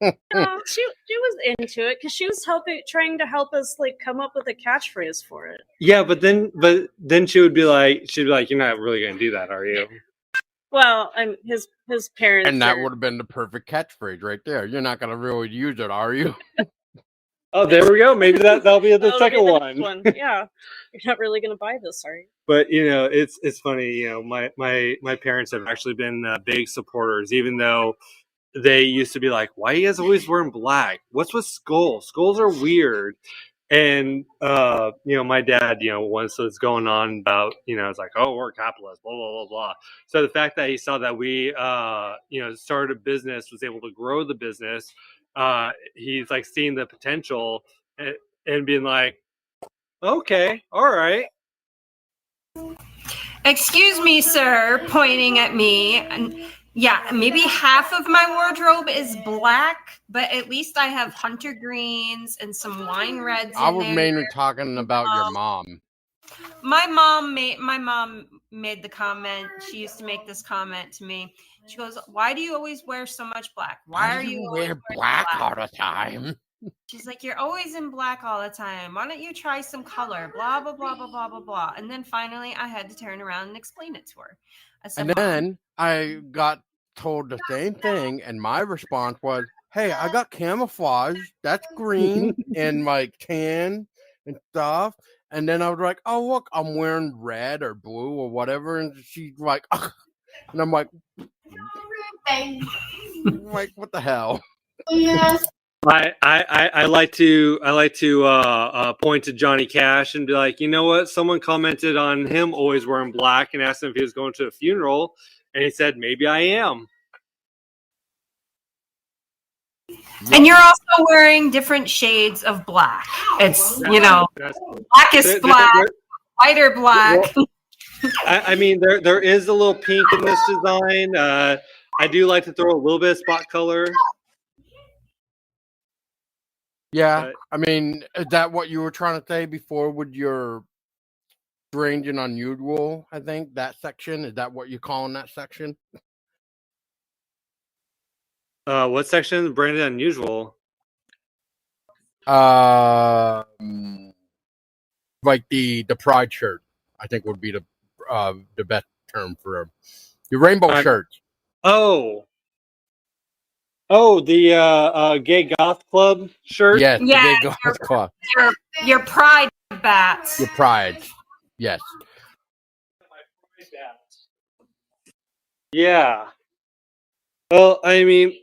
No, she was into it because she was trying to help us like come up with a catchphrase for it.
Yeah, but then she would be like, you're not really going to do that, are you?
Well, his parents.
And that would have been the perfect catchphrase right there. You're not going to really use it, are you?
Oh, there we go. Maybe that'll be the second one.
Yeah, you're not really going to buy this, are you?
But it's funny. My parents have actually been big supporters, even though they used to be like, why are you guys always wearing black? What's with skulls? Skulls are weird. And, my dad, once was going on about, it's like, oh, we're capitalists, blah, blah, blah, blah. So the fact that he saw that we, started a business, was able to grow the business, he's like seeing the potential and being like, okay, all right.
Excuse me, sir, pointing at me. And yeah, maybe half of my wardrobe is black, but at least I have hunter greens and some wine reds.
I was mainly talking about your mom.
My mom made the comment. She used to make this comment to me. She goes, "Why do you always wear so much black? Why are you
wear black all the time?"
She's like, "You're always in black all the time. Why don't you try some color? Blah, blah, blah, blah, blah, blah, blah." And then finally I had to turn around and explain it to her. I said,
and then I got told the same thing, and my response was, hey, I got camouflage. That's green and like tan and stuff. And then I was like, oh, look, I'm wearing red or blue or whatever. And she's like, ugh. And I'm like, what the hell?
I like to point to Johnny Cash and be like, you know what? Someone commented on him always wearing black and asked him if he was going to a funeral, and he said, maybe I am.
And you're also wearing different shades of black. It's, black is black, whiter black.
Well, I mean, there is a little pink in this design. I do like to throw a little bit of spot color.
Yeah, I mean, is that what you were trying to say before with your strange and unusual? I think that section, is that what you're calling that section?
What section? Branded unusual.
Like the pride shirt, I think would be the best term for your rainbow shirts.
Oh, the gay goth club shirt.
Yes, yeah, the gay goth club.
Your pride bats.
Your pride. Yes.
Yeah. Well, I mean,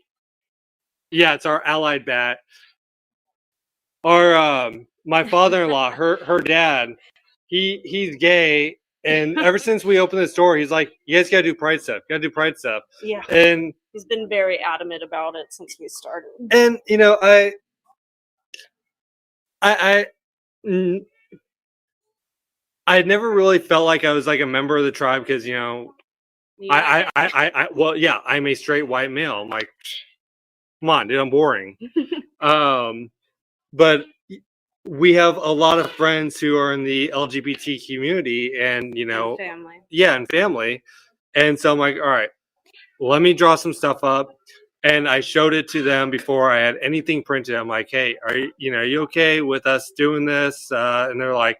yeah, it's our allied bat. Our my father-in-law, her dad, he's gay, And ever since we opened the store, he's like, "You guys gotta do Pride stuff. Gotta do Pride stuff."
Yeah.
And
He's been very adamant about it since we started.
And I never really felt like I was like a member of the tribe because
Yeah.
I'm a straight white male. I'm like, come on, dude, I'm boring. But we have a lot of friends who are in the LGBT community, and
family.
Yeah, and family. And so I'm like, all right, let me draw some stuff up. And I showed it to them before I had anything printed. I'm like, hey, are you okay with us doing this? And they're like,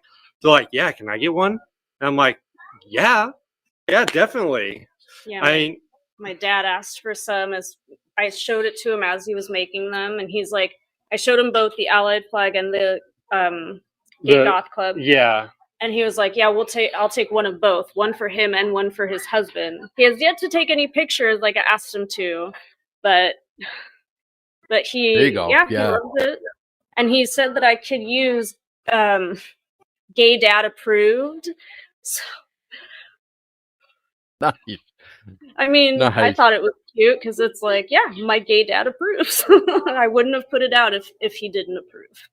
yeah, can I get one? And I'm like, yeah, definitely.
Yeah, my dad asked for some as I showed it to him as he was making them, and he's like, I showed him both the Allied flag and the Gay Goth Club.
Yeah.
And he was like, yeah, I'll take one of both, one for him and one for his husband. He has yet to take any pictures like I asked him to, but he,
there you go.
He loves it. And he said that I could use gay dad approved. So,
Nice.
I mean,
Nice.
I thought it was cute because it's like, yeah, my gay dad approves. I wouldn't have put it out if he didn't approve.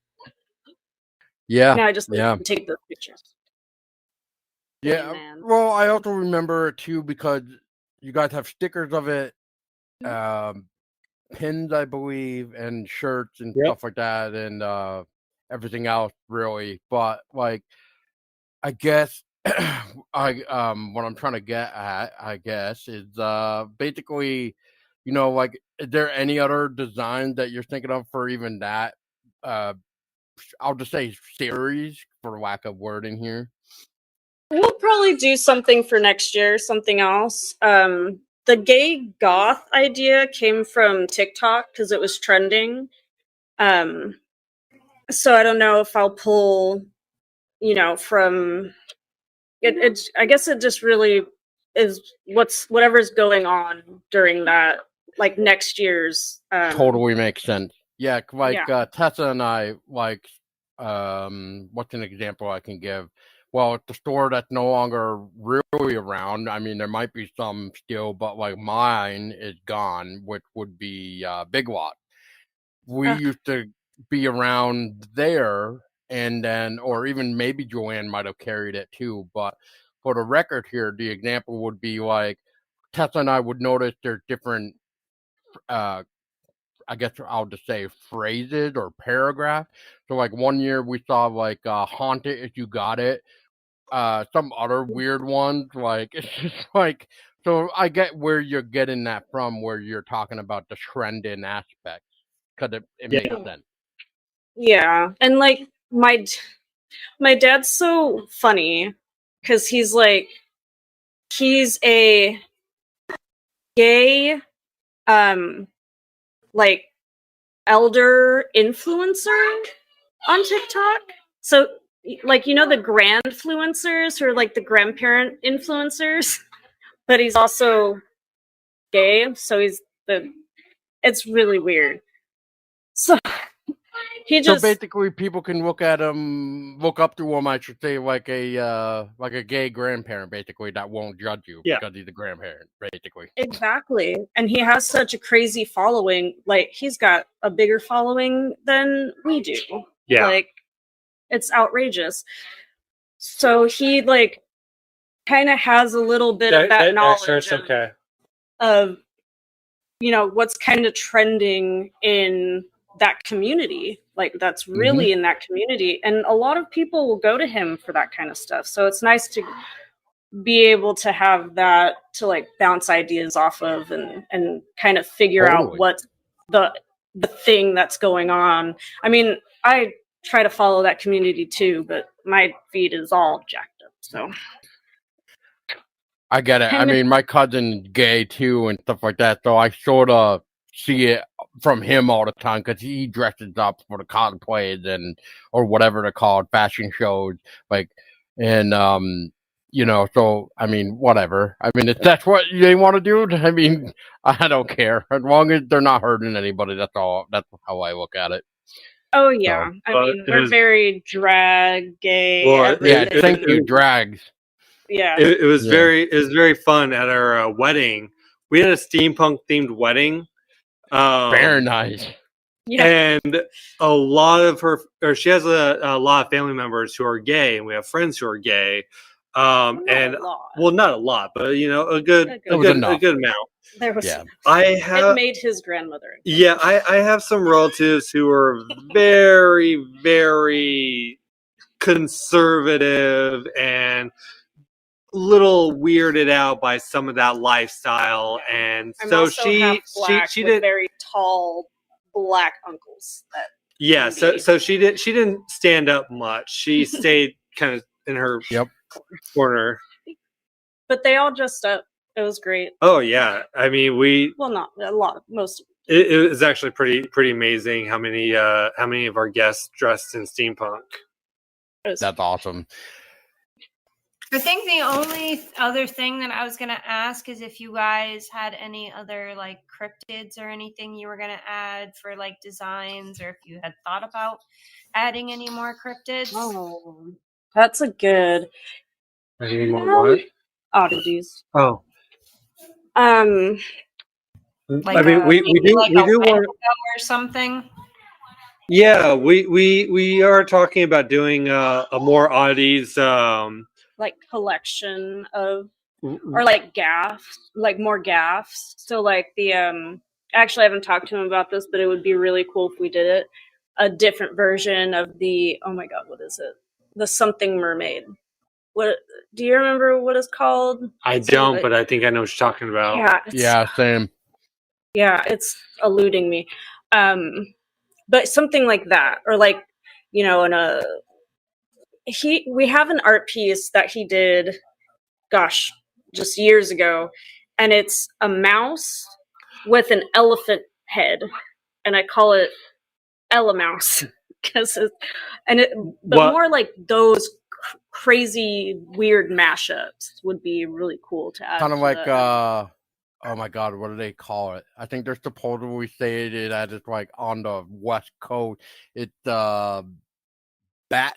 Yeah.
Now I just take those pictures.
Yeah.
Man.
Well, I also remember it too because you guys have stickers of it, pins, I believe, and shirts and stuff like that, and everything else, really. But like, I guess what I'm trying to get at, I guess, is basically, like, is there any other design that you're thinking of for even that? I'll just say series, for lack of wording here.
We'll probably do something for next year, something else. The gay goth idea came from TikTok because it was trending. So I don't know if I'll pull, from it. I guess it just really is whatever's going on during that, like next year's.
Totally makes sense. Yeah, like Tessa and I, like, what's an example I can give? Well, it's a store that's no longer really around. I mean, there might be some still, but like mine is gone, which would be Big Lot. We used to be around there, and then, or even maybe Joanne might have carried it too. But for the record here, the example would be like Tessa and I would notice there's different I guess I'll just say phrases or paragraph. So like one year we saw like haunt it if you got it. Some other weird ones, like it's just like, so I get where you're getting that from, where you're talking about the trending aspects, because it makes sense.
Yeah, and like my dad's so funny because he's a gay like elder influencer on TikTok. So like, the grandfluencers who are like the grandparent influencers, but he's also gay. So it's really weird. So
so basically people can look up to him, I should say, like a gay grandparent, basically, that won't judge you because he's a grandparent, basically.
Exactly. And he has such a crazy following. Like, he's got a bigger following than we do.
Yeah.
Like, it's outrageous. So he like kind of has a little bit of that knowledge of what's kind of trending in that community, like that's really in that community, and a lot of people will go to him for that kind of stuff. So it's nice to be able to have that to like bounce ideas off of and kind of figure out what's the thing that's going on. I mean, I try to follow that community too, but my feed is all jacked up, so
I get it. I mean, my cousin's gay too and stuff like that, so I sort of see it from him all the time because he dresses up for the cosplays or whatever they're called, fashion shows, like, and so I mean, whatever. I mean, if that's what they want to do, I mean, I don't care as long as they're not hurting anybody. That's all. That's how I look at it.
Oh yeah, so, I mean, we're very drag, gay.
Yeah, thank you, drags.
Yeah.
It was
Yeah.
very fun at our wedding. We had a steampunk themed wedding.
Very nice.
Yeah.
And a lot of she has a lot of family members who are gay, and we have friends who are gay.
Not
And
a lot.
well, not a lot, but a good amount.
There was.
Yeah.
It made his grandmother.
Yeah, I have some relatives who are very, very conservative and little weirded out by some of that lifestyle, and
I'm
so
also half black
she
with
did
very tall black uncles.
yeah. So she didn't stand up much. She stayed kind of in her corner.
But they all dressed up. It was great.
Oh yeah, I mean
not a lot, most.
It was actually pretty amazing how many of our guests dressed in steampunk.
That's awesome.
I think the only other thing that I was going to ask is if you guys had any other like cryptids or anything you were going to add for like designs, or if you had thought about adding any more cryptids.
Oh, that's a good.
Any more what?
Oddities.
Oh.
Like
I mean, we do want
or something.
Yeah, we are talking about doing a more oddities.
Like collection of, or like gaffs, like more gaffs. So like the actually I haven't talked to him about this, but it would be really cool if we did it. A different version of the, oh my god, what is it? The something mermaid. What do you remember what it's called?
I don't, but I think I know what you're talking about.
Yeah,
Same.
Yeah, it's eluding me. But something like that, or like, we have an art piece that he did, gosh, just years ago, and it's a mouse with an elephant head, and I call it Ella Mouse because more like those crazy weird mashups would be really cool to add.
Kind of like oh my god, what do they call it? I think they're supposedly stated that it's like on the West Coast. It's Bat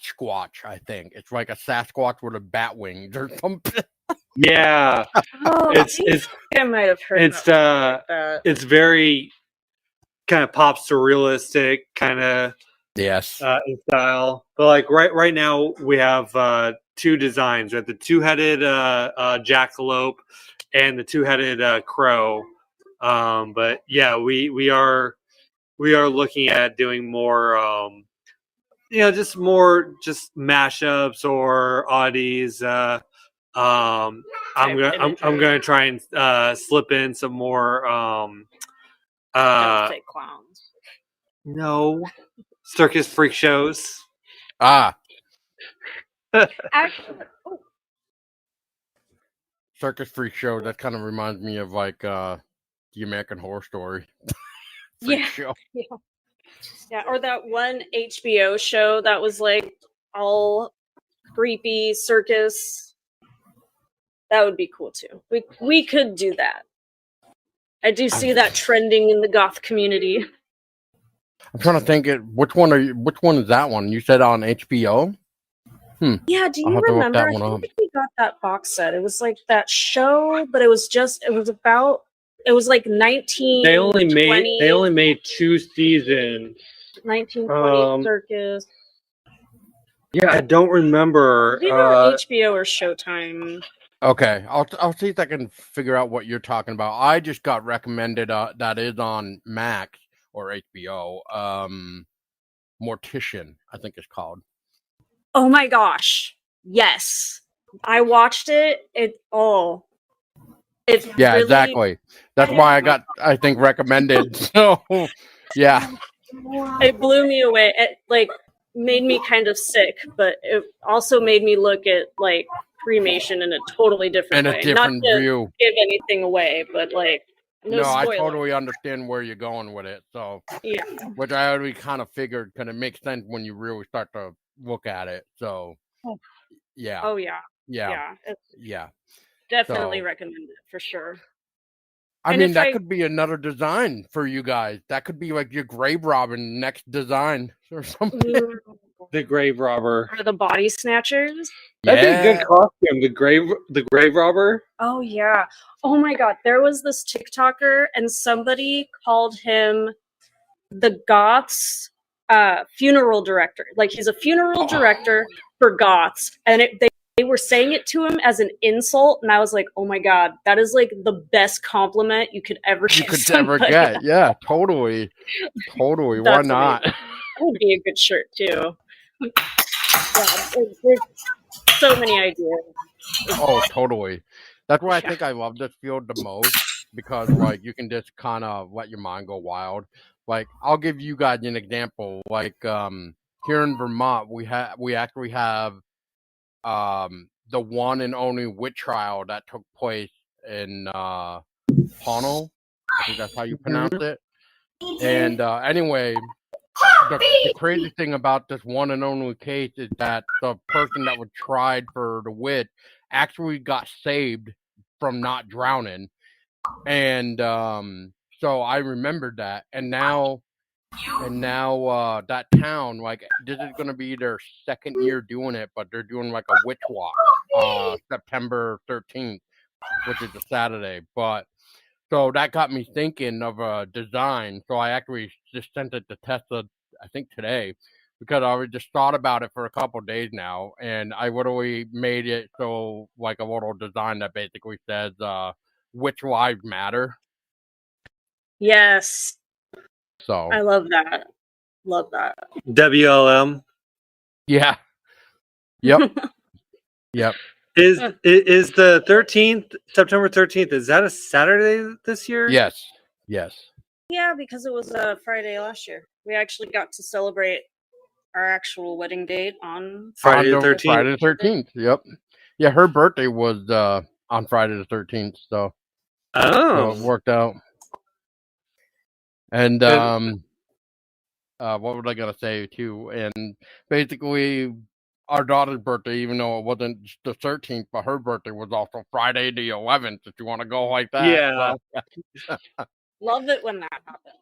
Squatch, I think. It's like a Sasquatch with a bat wings or something.
Yeah.
I might have heard that.
It's very kind of pop surrealistic kind of in style. But like right now we have two designs. We have the two-headed jackalope and the two-headed crow. But yeah, we are looking at doing more just mashups or oddies. I'm gonna try and slip in some more
Don't say clowns.
No, circus freak shows.
Actually,
Circus freak show. That kind of reminds me of like the American Horror Story.
Show. Yeah, or that one HBO show that was like all creepy circus. That would be cool too. We could do that. I do see that trending in the goth community.
I'm trying to think which one is that one? You said on HBO?
Yeah, do you remember? I think we got that box set. It was like that show, but it was like 19.
They only made 2 seasons.
1920 circus.
Yeah, I don't remember.
HBO or Showtime.
Okay, I'll see if I can figure out what you're talking about. I just got recommended that is on Max or HBO. Mortician, I think it's called.
Oh my gosh. Yes. I watched it.
Yeah, really, exactly. That's why I got, I think, recommended. So, yeah.
It blew me away. It made me kind of sick, but it also made me look at cremation in a totally different way.
Not to
view. Give anything away, but no
I totally understand where you're going with it. So,
yeah.
Which I already kind of figured, because it makes sense when you really start to look at it. So, yeah.
Oh yeah.
Yeah.
Yeah. Definitely recommend it for sure.
I mean, that could be another design for you guys. That could be like your grave robbing next design or something.
The grave robber.
Or the body snatchers.
That'd be a good costume. The grave robber.
Oh yeah. Oh my god. There was this TikToker and somebody called him the Goths funeral director. Like he's a funeral director for Goths. And they were saying it to him as an insult, and I was like, "Oh my god, that is like the best compliment you could ever get."
Yeah, totally. Why not?
That would be a good shirt too. Yeah, there's so many ideas.
Oh, totally. That's why I think I love this field the most, because like you can just kind of let your mind go wild. Like I'll give you guys an example. Like here in Vermont, we actually have the one and only witch trial that took place in Pono. I think that's how you pronounce it. And anyway, the crazy thing about this one and only case is that the person that was tried for the witch actually got saved from not drowning. And so I remembered that. And now that town, like, this is going to be their second year doing it, but they're doing like a witch walk September 13th, which is a Saturday. But so that got me thinking of a design. So I actually just sent it to Tessa, I think today, because I just thought about it for a couple of days now, and I literally made it so like a little design that basically says "Which lives matter."
Yes.
So
I love that. Love that.
WLM.
Yeah. Yep. Yep.
Is the 13th, September 13th, is that a Saturday this year?
Yes. Yes.
Yeah, because it was a Friday last year. We actually got to celebrate our actual wedding date on
Friday the 13th.
Friday the 13th. Yep. Yeah, her birthday was on Friday the 13th, so it worked out. And what was I gonna say too? And basically, our daughter's birthday, even though it wasn't the 13th, but her birthday was also Friday the 11th. If you want to go like that,
yeah.
So.
Love it when that happens.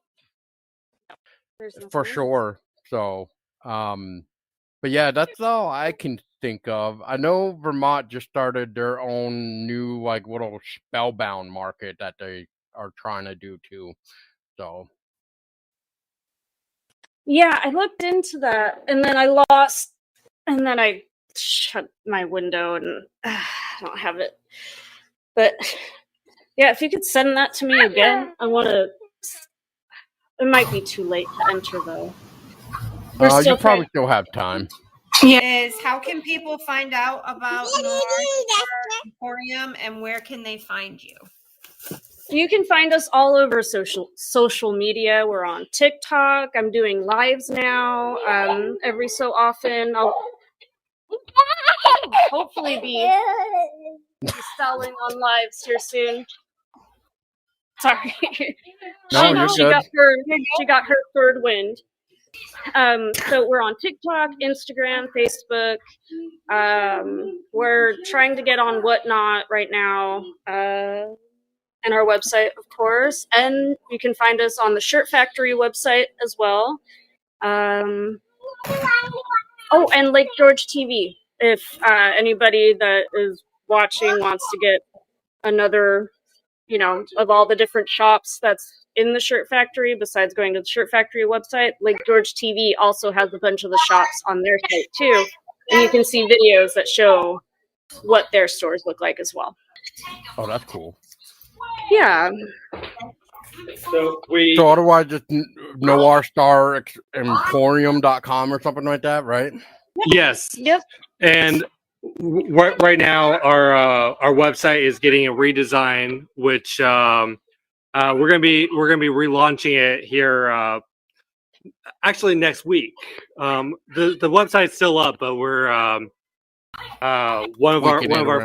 For sure. So, but yeah, that's all I can think of. I know Vermont just started their own new like little spellbound market that they are trying to do too. So.
Yeah, I looked into that, and then I lost, and then I shut my window, and I don't have it. But yeah, if you could send that to me again, I want to. It might be too late to enter, though.
You probably still have time.
Is how can people find out about Noir Emporium, and where can they find you?
You can find us all over social media. We're on TikTok. I'm doing lives now. Every so often, I'll hopefully be selling on lives here soon. Sorry,
No,
she got her third wind. So we're on TikTok, Instagram, Facebook. We're trying to get on Whatnot right now. And our website, of course, and you can find us on the Shirt Factory website as well. And Lake George TV. If anybody that is watching wants to get another, of all the different shops that's in the Shirt Factory, besides going to the Shirt Factory website, Lake George TV also has a bunch of the shops on their site too, and you can see videos that show what their stores look like as well.
Oh, that's cool.
Yeah.
So
otherwise, just noirstar.emporium.com or something like that, right?
Yes.
Yep.
And right now, our website is getting a redesign, which we're gonna be relaunching it here. Actually, next week. The website's still up, but we're one of our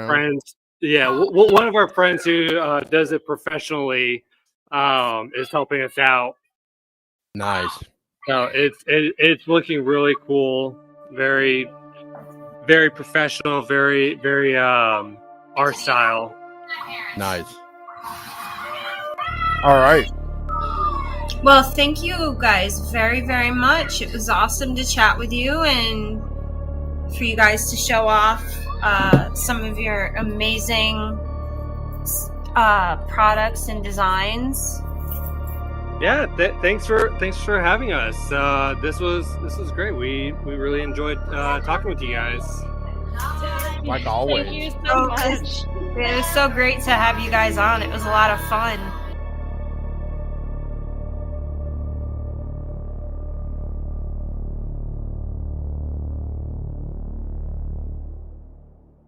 friends. Yeah, one of our friends who does it professionally is helping us out.
Nice.
So it's looking really cool, very very professional, very very our style.
Nice. All right.
Well, thank you guys very, very much. It was awesome to chat with you and for you guys to show off some of your amazing products and designs.
Yeah, thanks for having us. This was great. We really enjoyed talking with you guys.
Like always.
Thank you so much.
It was so great to have you guys on. It was a lot of fun.